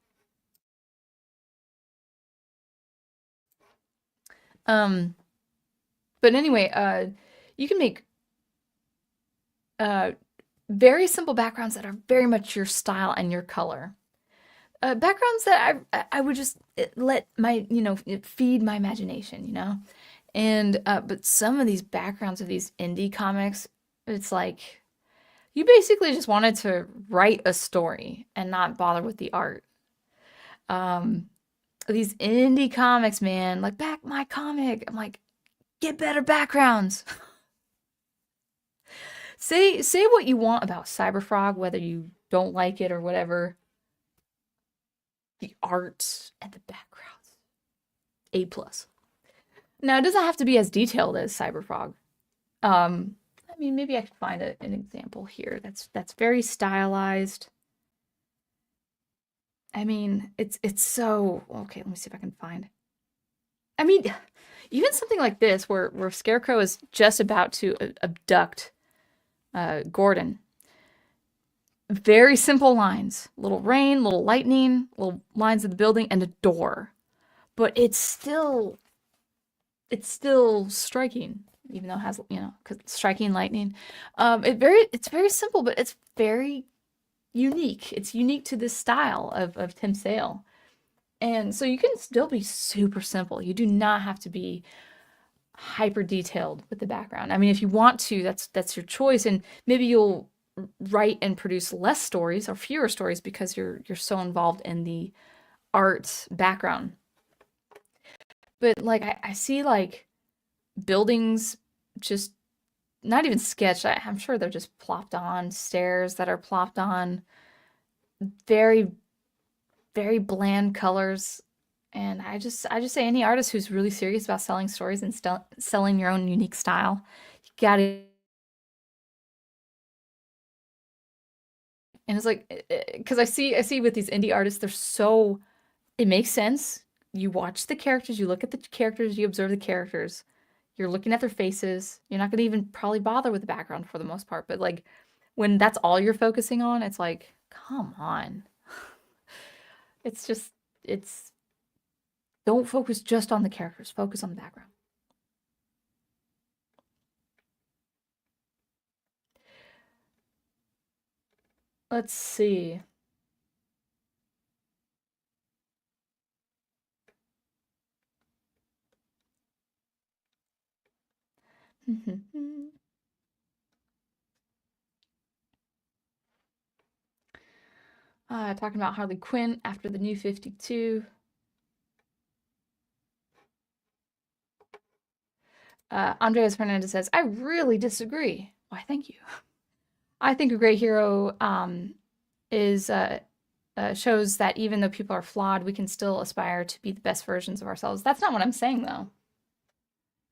Um, but anyway, you can make uh very simple backgrounds that are very much your style and your color. Backgrounds that I would just let my, feed my imagination. And but some of these backgrounds of these indie comics, it's like you basically just wanted to write a story and not bother with the art. Um, these indie comics, man, like, back my comic. I'm like, get better backgrounds. Say what you want about Cyberfrog, whether you don't like it or whatever. The art and the backgrounds, A plus. Now, it doesn't have to be as detailed as Cyberfrog. I mean, maybe I could find an example here that's very stylized. I mean, it's so okay. Let me see if I can find. I mean, even something like this, where Scarecrow is just about to abduct Gordon. Very simple lines. Little rain, little lightning, little lines of the building, and a door. But it's still striking, even though it has, 'cause striking lightning. It's very simple, but it's very unique. It's unique to this style of Tim Sale. And so you can still be super simple. You do not have to be hyper detailed with the background. I mean, if you want to, that's your choice, and maybe you'll write and produce less stories or fewer stories because you're so involved in the art background. But like I see like buildings just not even sketched. I'm sure they're just plopped on, stairs that are plopped on, very very bland colors. And I just say any artist who's really serious about selling stories and selling your own unique style, you gotta. And it's like, because I see with these indie artists, they're so, it makes sense. You watch the characters, you look at the characters, you observe the characters. You're looking at their faces. You're not gonna even probably bother with the background for the most part. But like when that's all you're focusing on, it's like, come on. It's just, it's don't focus just on the characters. Focus on the background. Let's see. Talking about Harley Quinn after the New 52. Andreas Fernandez says, I really disagree. Why, thank you. I think a great hero is shows that even though people are flawed, we can still aspire to be the best versions of ourselves. That's not what I'm saying, though.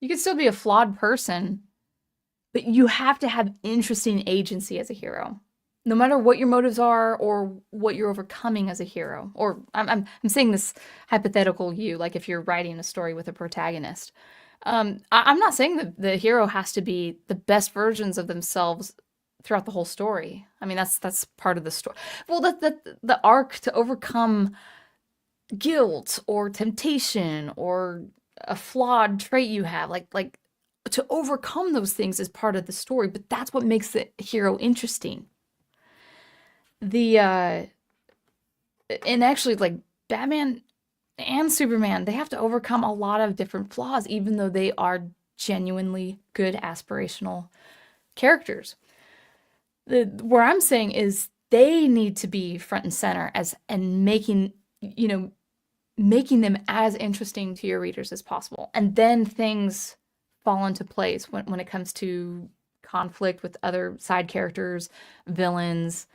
You can still be a flawed person, but you have to have interesting agency as a hero. No matter what your motives are or what you're overcoming as a hero. Or I'm saying this hypothetical you, like if you're writing a story with a protagonist. I'm not saying that the hero has to be the best versions of themselves throughout the whole story. I mean, that's part of the story. Well, the arc to overcome guilt or temptation or a flawed trait you have, like to overcome those things is part of the story, but that's what makes the hero interesting. The and actually like Batman and Superman, they have to overcome a lot of different flaws, even though they are genuinely good aspirational characters. Where I'm saying is they need to be front and center as and making them as interesting to your readers as possible. And then things fall into place when it comes to conflict with other side characters, villains.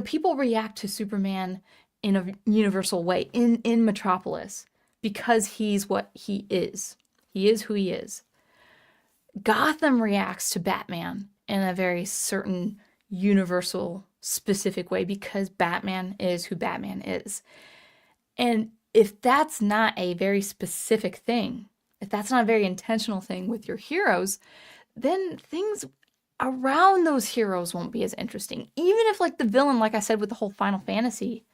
People react to Superman in a universal way in Metropolis because he's what he is. He is who he is. Gotham reacts to Batman in a very certain universal specific way because Batman is who Batman is. And if that's not a very specific thing, if that's not a very intentional thing with your heroes, then things around those heroes won't be as interesting. Even if like the villain, like I said with the whole Final Fantasy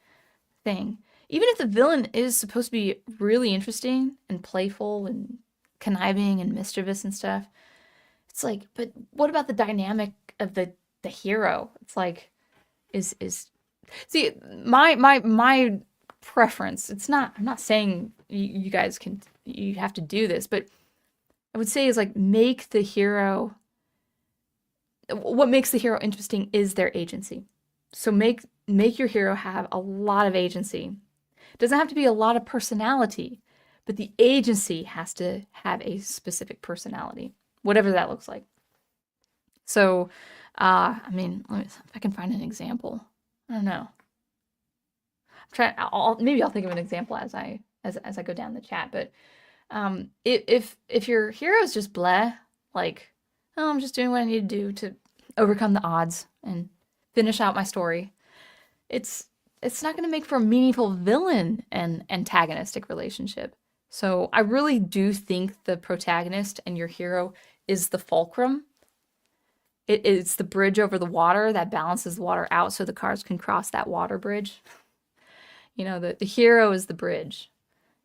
thing, even if the villain is supposed to be really interesting and playful and conniving and mischievous and stuff, it's like, but what about the dynamic of the hero? It's like, is see my preference. It's not. I'm not saying you guys you have to do this, but I would say is like make the hero. What makes the hero interesting is their agency. So make your hero have a lot of agency. It doesn't have to be a lot of personality, but the agency has to have a specific personality, whatever that looks like. So, I mean, let me see if I can find an example. I don't know. Maybe I'll think of an example as I go down the chat. But if your hero is just bleh, like, oh, I'm just doing what I need to do to overcome the odds and finish out my story, it's not going to make for a meaningful villain and antagonistic relationship. So I really do think the protagonist and your hero is the fulcrum. It's the bridge over the water that balances the water out so the cars can cross that water bridge. You know, the hero is the bridge.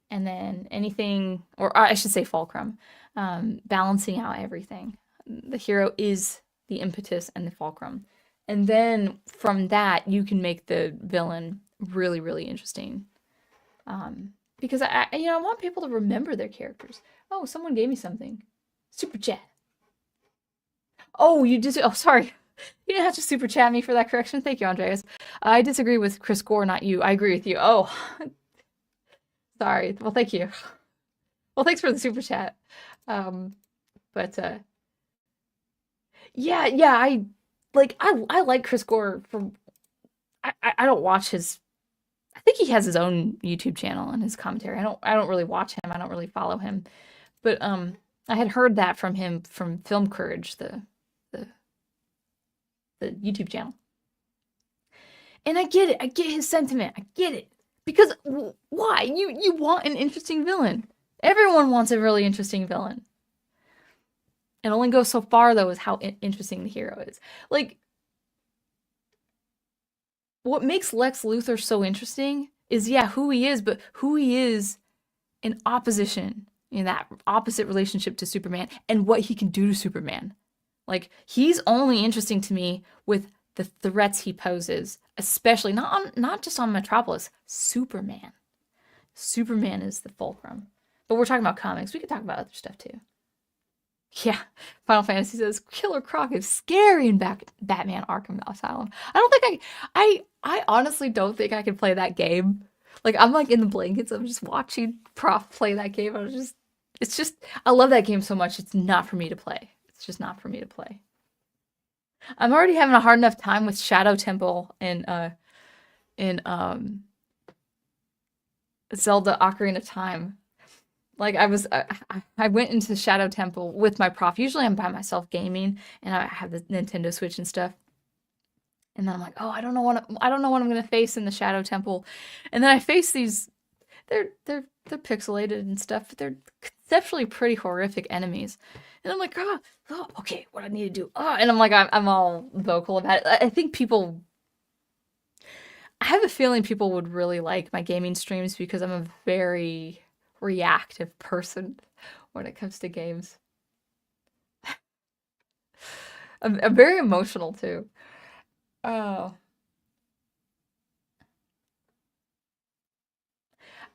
And then anything, or I should say fulcrum, balancing out everything. The hero is the impetus and the fulcrum. And then from that, you can make the villain really, really interesting. Because I want people to remember their characters. Oh, someone gave me something. Super chat. Oh, you just, oh, sorry. You didn't have to super chat me for that correction. Thank you, Andreas. I disagree with Chris Gore, not you. I agree with you. Oh, sorry. Well, thank you. Well, thanks for the super chat. But yeah, I like Chris Gore from I don't watch his I think he has his own YouTube channel and his commentary. I don't really watch him. I don't really follow him. But I had heard that from him from Film Courage, the YouTube channel. And I get it. I get his sentiment. I get it. Because why? You want an interesting villain. Everyone wants a really interesting villain. It only goes so far, though, as how interesting the hero is. Like, what makes Lex Luthor so interesting is, yeah, who he is, but who he is in opposition, in that opposite relationship to Superman, and what he can do to Superman. Like, he's only interesting to me with the threats he poses, especially not just on Metropolis, Superman. Superman is the fulcrum. But we're talking about comics. We could talk about other stuff too. Yeah, Final Fantasy says Killer Croc is scary in Batman Arkham Asylum. I don't think I honestly don't think I can play that game. Like, I'm like in the blankets. I'm just watching Prof play that game. I love that game so much. It's not for me to play. It's just not for me to play. I'm already having a hard enough time with Shadow Temple in Zelda Ocarina of Time. Like, I went into Shadow Temple with my prof. Usually I'm by myself gaming, and I have the Nintendo Switch and stuff. And then I'm like, oh, I don't know what I'm gonna face in the Shadow Temple. And then I face these, they're pixelated and stuff, but they're conceptually pretty horrific enemies. And I'm like, oh, okay, what I need to do. Oh, and I'm like, I'm all vocal about it. I have a feeling people would really like my gaming streams because I'm a very reactive person when it comes to games. I'm very emotional too. Oh.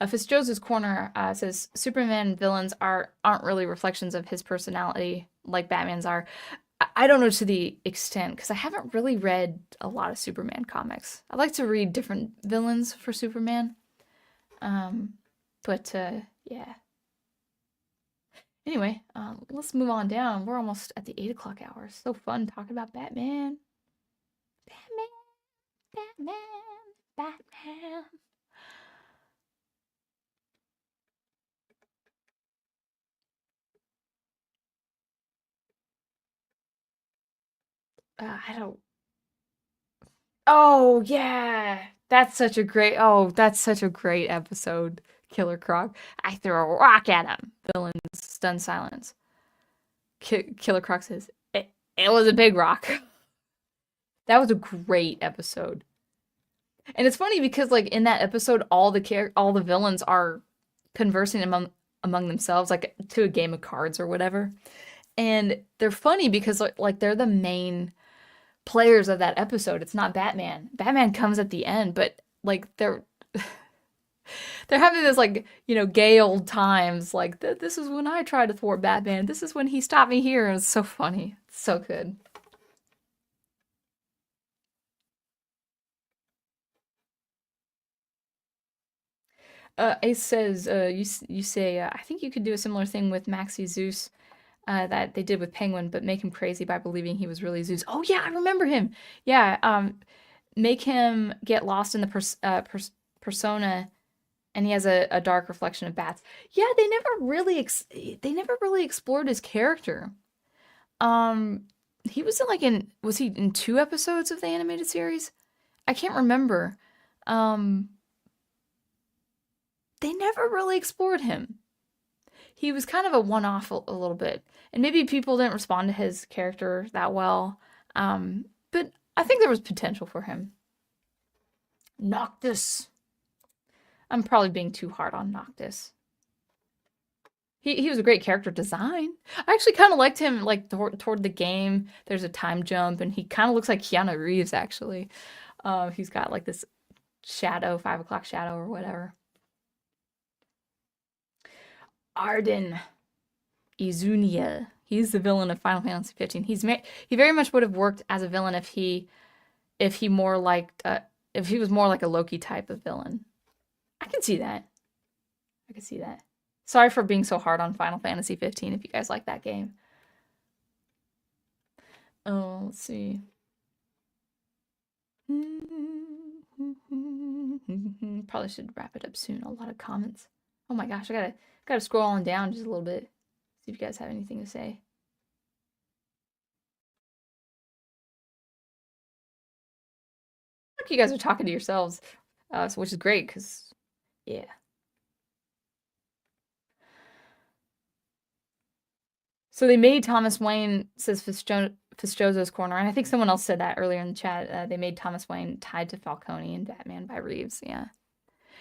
Fitzjoseph's Corner says Superman villains aren't really reflections of his personality like Batman's are. I don't know to the extent because I haven't really read a lot of Superman comics. I like to read different villains for Superman. But yeah. Anyway, let's move on down. We're almost at the 8 o'clock hour. So fun talking about Batman. Batman. I don't. Oh yeah, that's such a great. Oh, that's such a great episode. Killer Croc. I threw a rock at him. Villains stunned silence. Killer Croc says, "It was a big rock." That was a great episode. And it's funny because like in that episode, all the villains are conversing among themselves, like to a game of cards or whatever. And they're funny because like they're the main players of that episode. It's not Batman. Batman comes at the end, but like they're having this like, gay old times. Like this is when I tried to thwart Batman. This is when he stopped me here. And it's so funny. It's so good. Ace says, you say, I think you could do a similar thing with Maxi Zeus that they did with Penguin, but make him crazy by believing he was really Zeus. Oh yeah, I remember him. Yeah, make him get lost in the persona, and he has a dark reflection of bats. Yeah, they never really explored his character. He was was he in 2 episodes of the animated series? I can't remember. They never really explored him. He was kind of a one-off a little bit. And maybe people didn't respond to his character that well. But I think there was potential for him. Noctis. I'm probably being too hard on Noctis. He was a great character design. I actually kind of liked him, like, toward the game. There's a time jump, and he kind of looks like Keanu Reeves, actually. He's got, like, this shadow, 5 o'clock shadow or whatever. Arden Izunia. He's the villain of Final Fantasy 15. He very much would have worked as a villain if he more liked if he was more like a Loki type of villain. I can see that. I can see that. Sorry for being so hard on Final Fantasy 15 if you guys like that game. Oh, let's see. Probably should wrap it up soon. A lot of comments. Oh my gosh, I gotta scroll on down just a little bit. See if you guys have anything to say. Look, you guys are talking to yourselves, which is great, because, yeah. So they made Thomas Wayne, says Fischozo's Corner, and I think someone else said that earlier in the chat. They made Thomas Wayne tied to Falcone and Batman by Reeves. Yeah,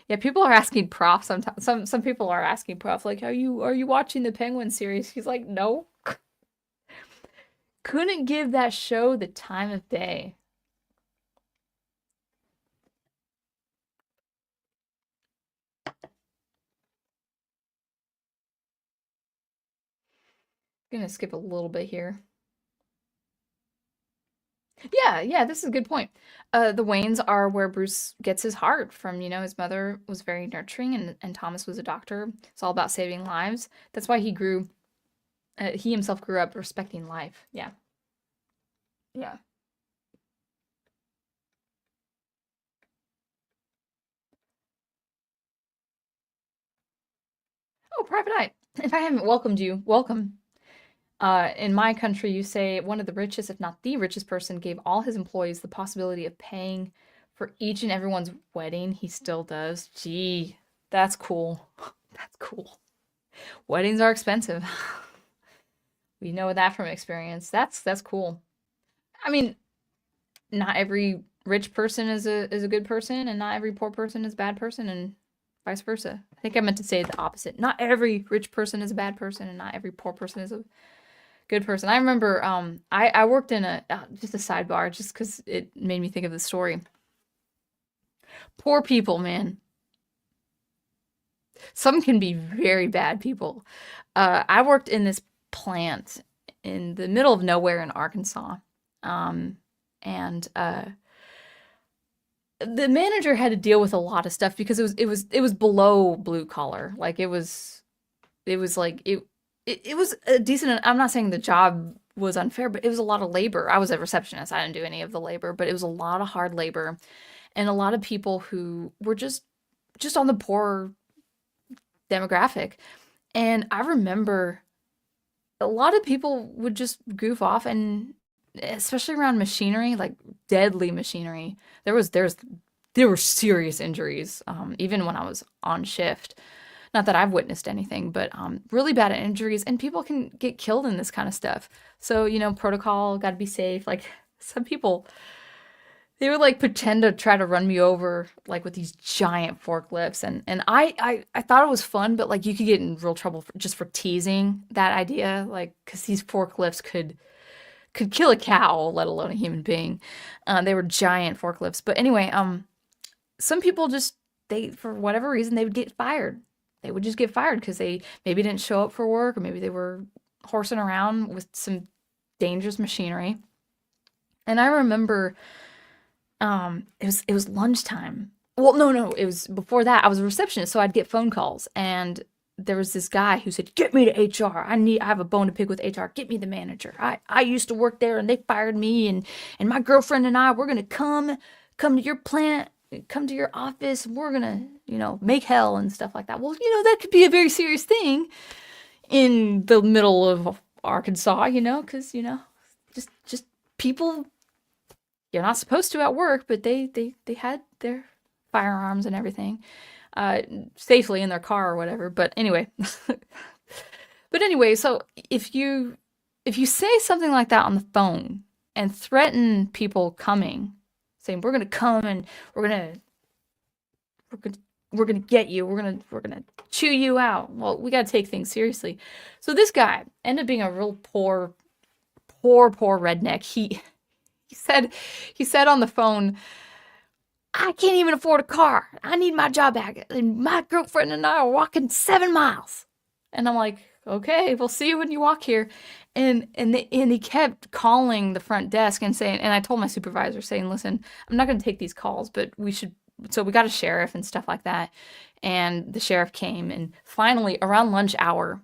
yeah. People are asking Prof. Sometimes some people are asking Prof. Like, are you watching the Penguin series? He's like, no. Couldn't give that show the time of day. Gonna skip a little bit here. Yeah, this is a good point. The Waynes are where Bruce gets his heart from. His mother was very nurturing, and Thomas was a doctor. It's all about saving lives. That's why he himself grew up respecting life. Yeah. Yeah. Oh, Private Eye. If I haven't welcomed you, welcome. In my country, you say one of the richest, if not the richest person, gave all his employees the possibility of paying for each and everyone's wedding. He still does. Gee, that's cool. That's cool. Weddings are expensive. We know that from experience. That's cool. I mean, not every rich person is a good person, and not every poor person is a bad person, and vice versa. I think I meant to say the opposite. Not every rich person is a bad person, and not every poor person is a good person. I remember I worked in just a sidebar just because it made me think of the story. Poor people, man. Some can be very bad people. I worked in this plant in the middle of nowhere in Arkansas. And the manager had to deal with a lot of stuff because it was below blue collar. Like it was like it was a decent. I'm not saying the job was unfair, but it was a lot of labor. I was a receptionist. I didn't do any of the labor, but it was a lot of hard labor and a lot of people who were just on the poor demographic. And I remember a lot of people would just goof off, and especially around machinery, like deadly machinery. There were serious injuries, even when I was on shift. Not that I've witnessed anything, but really bad injuries, and people can get killed in this kind of stuff. So, protocol, got to be safe. Like some people, they would like pretend to try to run me over like with these giant forklifts, and I thought it was fun, but like you could get in real trouble just for teasing that idea, like because these forklifts could kill a cow, let alone a human being. They were giant forklifts. But anyway, some people just for whatever reason they would get fired. They would just get fired because they maybe didn't show up for work, or maybe they were horsing around with some dangerous machinery. And I remember it was lunchtime. Well, no, it was before that. I was a receptionist, so I'd get phone calls, and there was this guy who said, "Get me to HR. I have a bone to pick with HR. Get me the manager. I used to work there, and they fired me, and my girlfriend and I, we're gonna come to your plant, come to your office, and we're gonna, make hell and stuff like that." Well, that could be a very serious thing in the middle of Arkansas, because just people you're not supposed to at work, but they had their firearms and everything safely in their car or whatever. But anyway, so if you say something like that on the phone, and threaten people coming, saying, we're going to come and we're going to we're going to we're going to get you. We're going to chew you out. Well, we got to take things seriously. So this guy ended up being a real poor redneck. He said on the phone, I can't even afford a car. I need my job back. And my girlfriend and I are walking 7 miles. And I'm like, okay, we'll see you when you walk here. And he kept calling the front desk and saying, and I told my supervisor, saying, listen, I'm not going to take these calls, but we should. So we got a sheriff and stuff like that. And the sheriff came, and finally around lunch hour,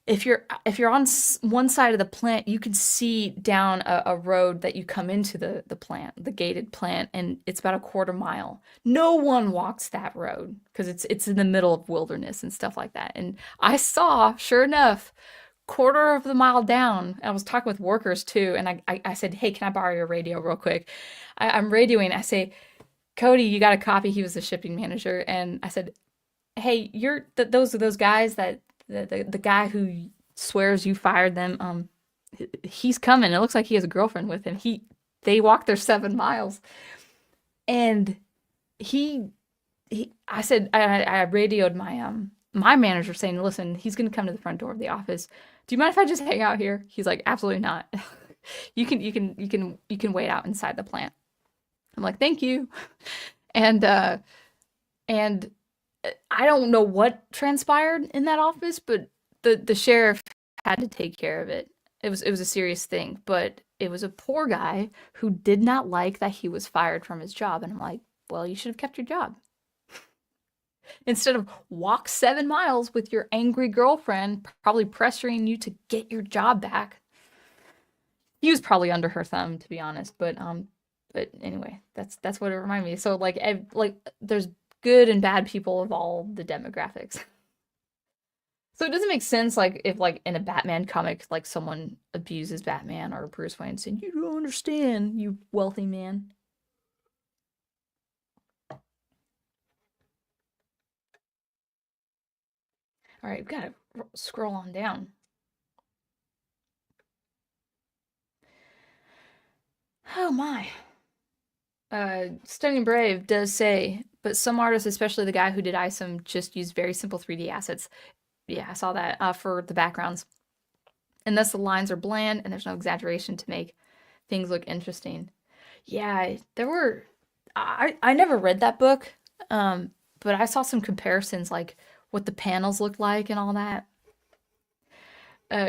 if you're on one side of the plant, you can see down a road that you come into the plant, the gated plant, and it's about a quarter mile. No one walks that road because it's in the middle of wilderness and stuff like that. And I saw, sure enough, quarter of the mile down, I was talking with workers too, and I said, hey, can I borrow your radio real quick? I'm radioing. I say, Cody, you got a copy? He was the shipping manager, and I said, hey, you're those are those guys that the guy who swears you fired them, he's coming. It looks like he has a girlfriend with him. They walked their 7 miles, and I said, I radioed my manager saying, listen, he's gonna come to the front door of the office. Do you mind if I just hang out here? He's like, absolutely not. You can wait out inside the plant. I'm like, thank you. And and I don't know what transpired in that office, but the sheriff had to take care of it. It was a serious thing, but it was a poor guy who did not like that he was fired from his job. And I'm like, well, you should have kept your job. Instead of walk 7 miles with your angry girlfriend, probably pressuring you to get your job back. He was probably under her thumb, to be honest, but anyway, that's what it reminded me. So like there's good and bad people of all the demographics. So it doesn't make sense like if like in a Batman comic like someone abuses Batman or Bruce Wayne saying, you don't understand, you wealthy man. All right, we've got to scroll on down. Oh my. Stunning Brave does say, but some artists, especially the guy who did ISOM, just use very simple 3D assets. Yeah, I saw that for the backgrounds. And thus the lines are bland and there's no exaggeration to make things look interesting. Yeah, there were. I never read that book, but I saw some comparisons like what the panels looked like and all that.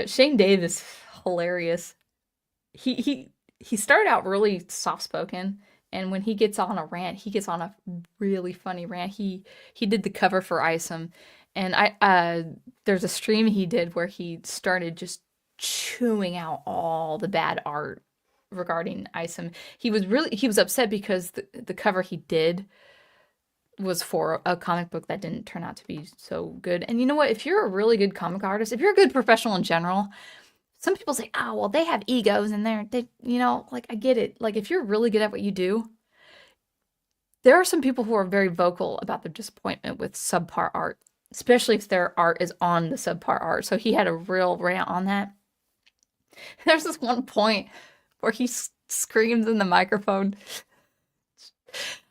Shane Davis, hilarious. He started out really soft spoken, and when he gets on a rant, he gets on a really funny rant. He did the cover for Isom, and there's a stream he did where he started just chewing out all the bad art regarding Isom. He was upset because the cover he did was for a comic book that didn't turn out to be so good. And you know what? If you're a really good comic artist, if you're a good professional in general, some people say, oh, well, they have egos and like, I get it. Like, if you're really good at what you do, there are some people who are very vocal about their disappointment with subpar art, especially if their art is on the subpar art. So he had a real rant on that. There's this one point where he screams in the microphone.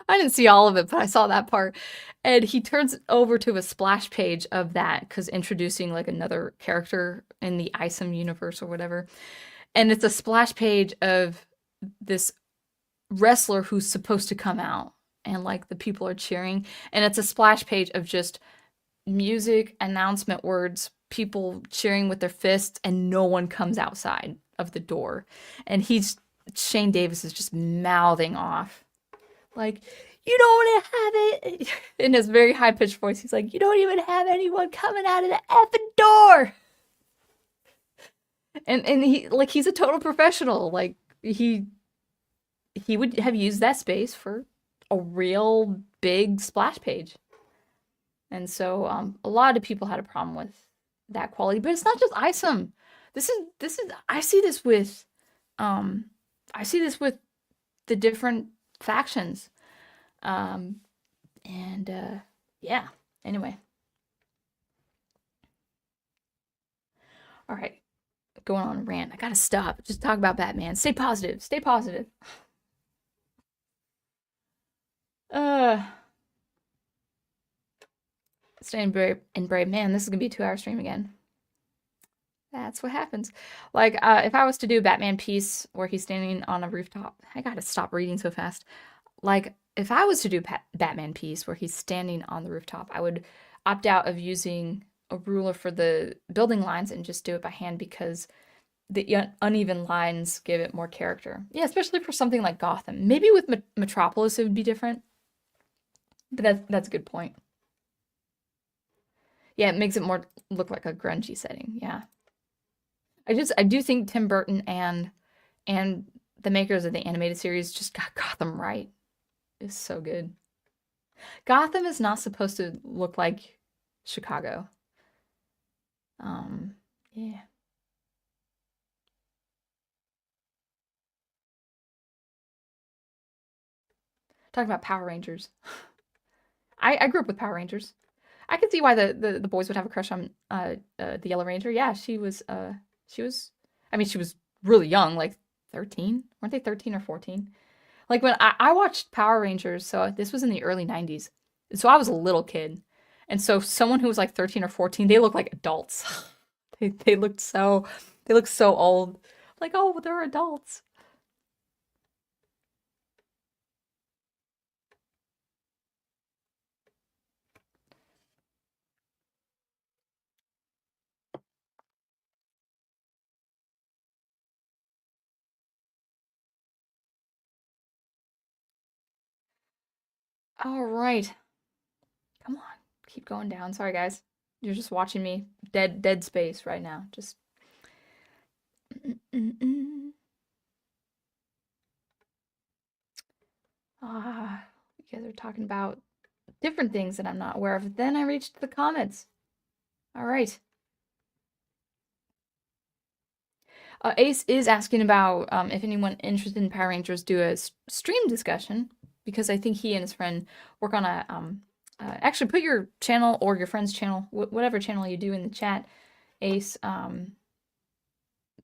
I didn't see all of it, but I saw that part. And he turns over to a splash page of that because introducing like another character in the Isom universe or whatever. And it's a splash page of this wrestler who's supposed to come out. And like the people are cheering. And it's a splash page of just music, announcement words, people cheering with their fists, and no one comes outside of the door. And Shane Davis is just mouthing off. Like, you don't have it. In his very high-pitched voice, he's like, you don't even have anyone coming out of the effing door. And he's a total professional. Like, he would have used that space for a real big splash page. And so a lot of people had a problem with that quality. But it's not just Isom. This is I see this with the different factions. Yeah, anyway. All right. going on a rant. I gotta stop. Just talk about Batman. Stay positive. Stay positive. Uh, staying brave and brave. Man, this is gonna be a 2-hour stream again. That's what happens. Like, if I was to do a Batman piece where he's standing on a rooftop, I gotta stop reading so fast. Like, if I was to do a Batman piece where he's standing on the rooftop, I would opt out of using a ruler for the building lines and just do it by hand because the uneven lines give it more character. Yeah, especially for something like Gotham. Maybe with Metropolis it would be different, but that's a good point. Yeah, it makes it more look like a grungy setting. Yeah. I do think Tim Burton and the makers of the animated series just got Gotham right. It's so good. Gotham is not supposed to look like Chicago. Yeah. Talking about Power Rangers. I grew up with Power Rangers. I could see why the boys would have a crush on the Yellow Ranger. Yeah, she was I mean she was really young, like 13. Weren't they 13 or 14? Like when I watched Power Rangers, so this was in the early 90s. So I was a little kid. And so someone who was like 13 or 14, they looked like adults. they looked so old. Like, oh, they're adults. All right. Come on. Keep going down. Sorry, guys. You're just watching me dead space right now. Just you guys are talking about different things that I'm not aware of. Then I reached the comments. All right. Ace is asking about if anyone interested in Power Rangers do a stream discussion, because I think he and his friend work on a actually put your channel or your friend's channel, whatever channel you do, in the chat, Ace.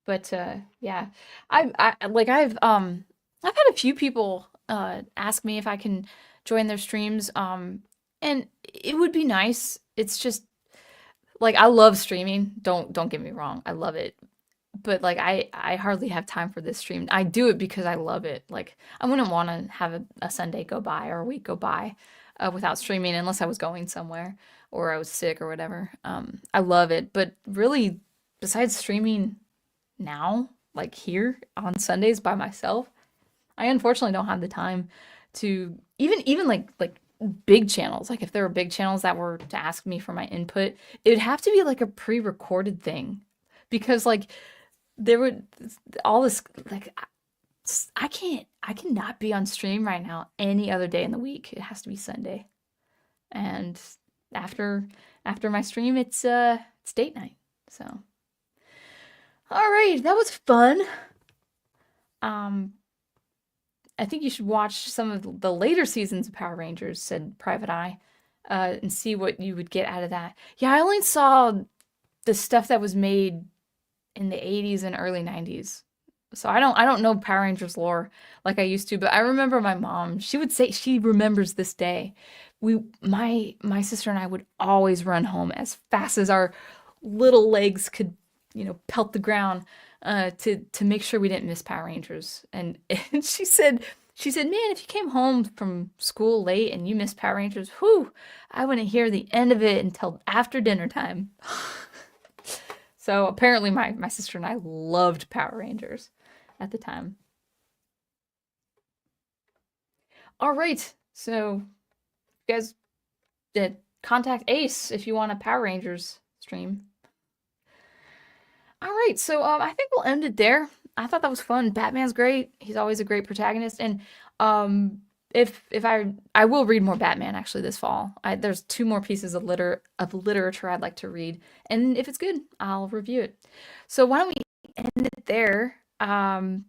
But yeah, I've had a few people ask me if I can join their streams, and it would be nice. It's just like I love streaming. Don't get me wrong, I love it. But like I hardly have time for this stream. I do it because I love it. Like I wouldn't want to have a Sunday go by or a week go by without streaming unless I was going somewhere or I was sick or whatever. I love it, but really, besides streaming now, like here on Sundays by myself, I unfortunately don't have the time to even like big channels. Like if there were big channels that were to ask me for my input, it would have to be like a pre-recorded thing because like there would all this like I cannot be on stream right now any other day in the week. It has to be Sunday. And after my stream it's date night. So all right, that was fun. I think you should watch some of the later seasons of Power Rangers, said Private Eye, and see what you would get out of that. Yeah, I only saw the stuff that was made in the 80s and early 90s. So I don't know Power Rangers lore like I used to, but I remember my mom, she would say she remembers this day. My sister and I would always run home as fast as our little legs could, pelt the ground to make sure we didn't miss Power Rangers. And she said, man, if you came home from school late and you missed Power Rangers, whew, I wouldn't hear the end of it until after dinner time. So apparently my sister and I loved Power Rangers at the time. All right, so you guys contact Ace if you want a Power Rangers stream. All right, so I think we'll end it there. I thought that was fun. Batman's great. He's always a great protagonist, and if I will read more Batman actually this fall. There's 2 more pieces of literature I'd like to read, and if it's good, I'll review it. So why don't we end it there? I'm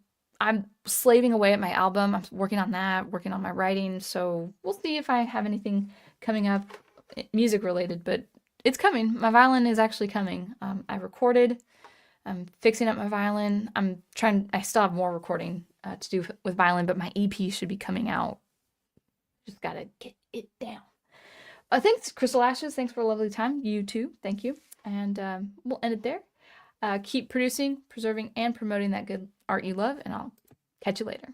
slaving away at my album. I'm working on that, working on my writing. So we'll see if I have anything coming up, music related, but it's coming. My violin is actually coming. I recorded I'm fixing up my violin. I still have more recording to do with violin, but my EP should be coming out. Just gotta get it down. Thanks, Crystal Ashes. Thanks for a lovely time. You too. Thank you. And we'll end it there. Keep producing, preserving, and promoting that good art you love, and I'll catch you later.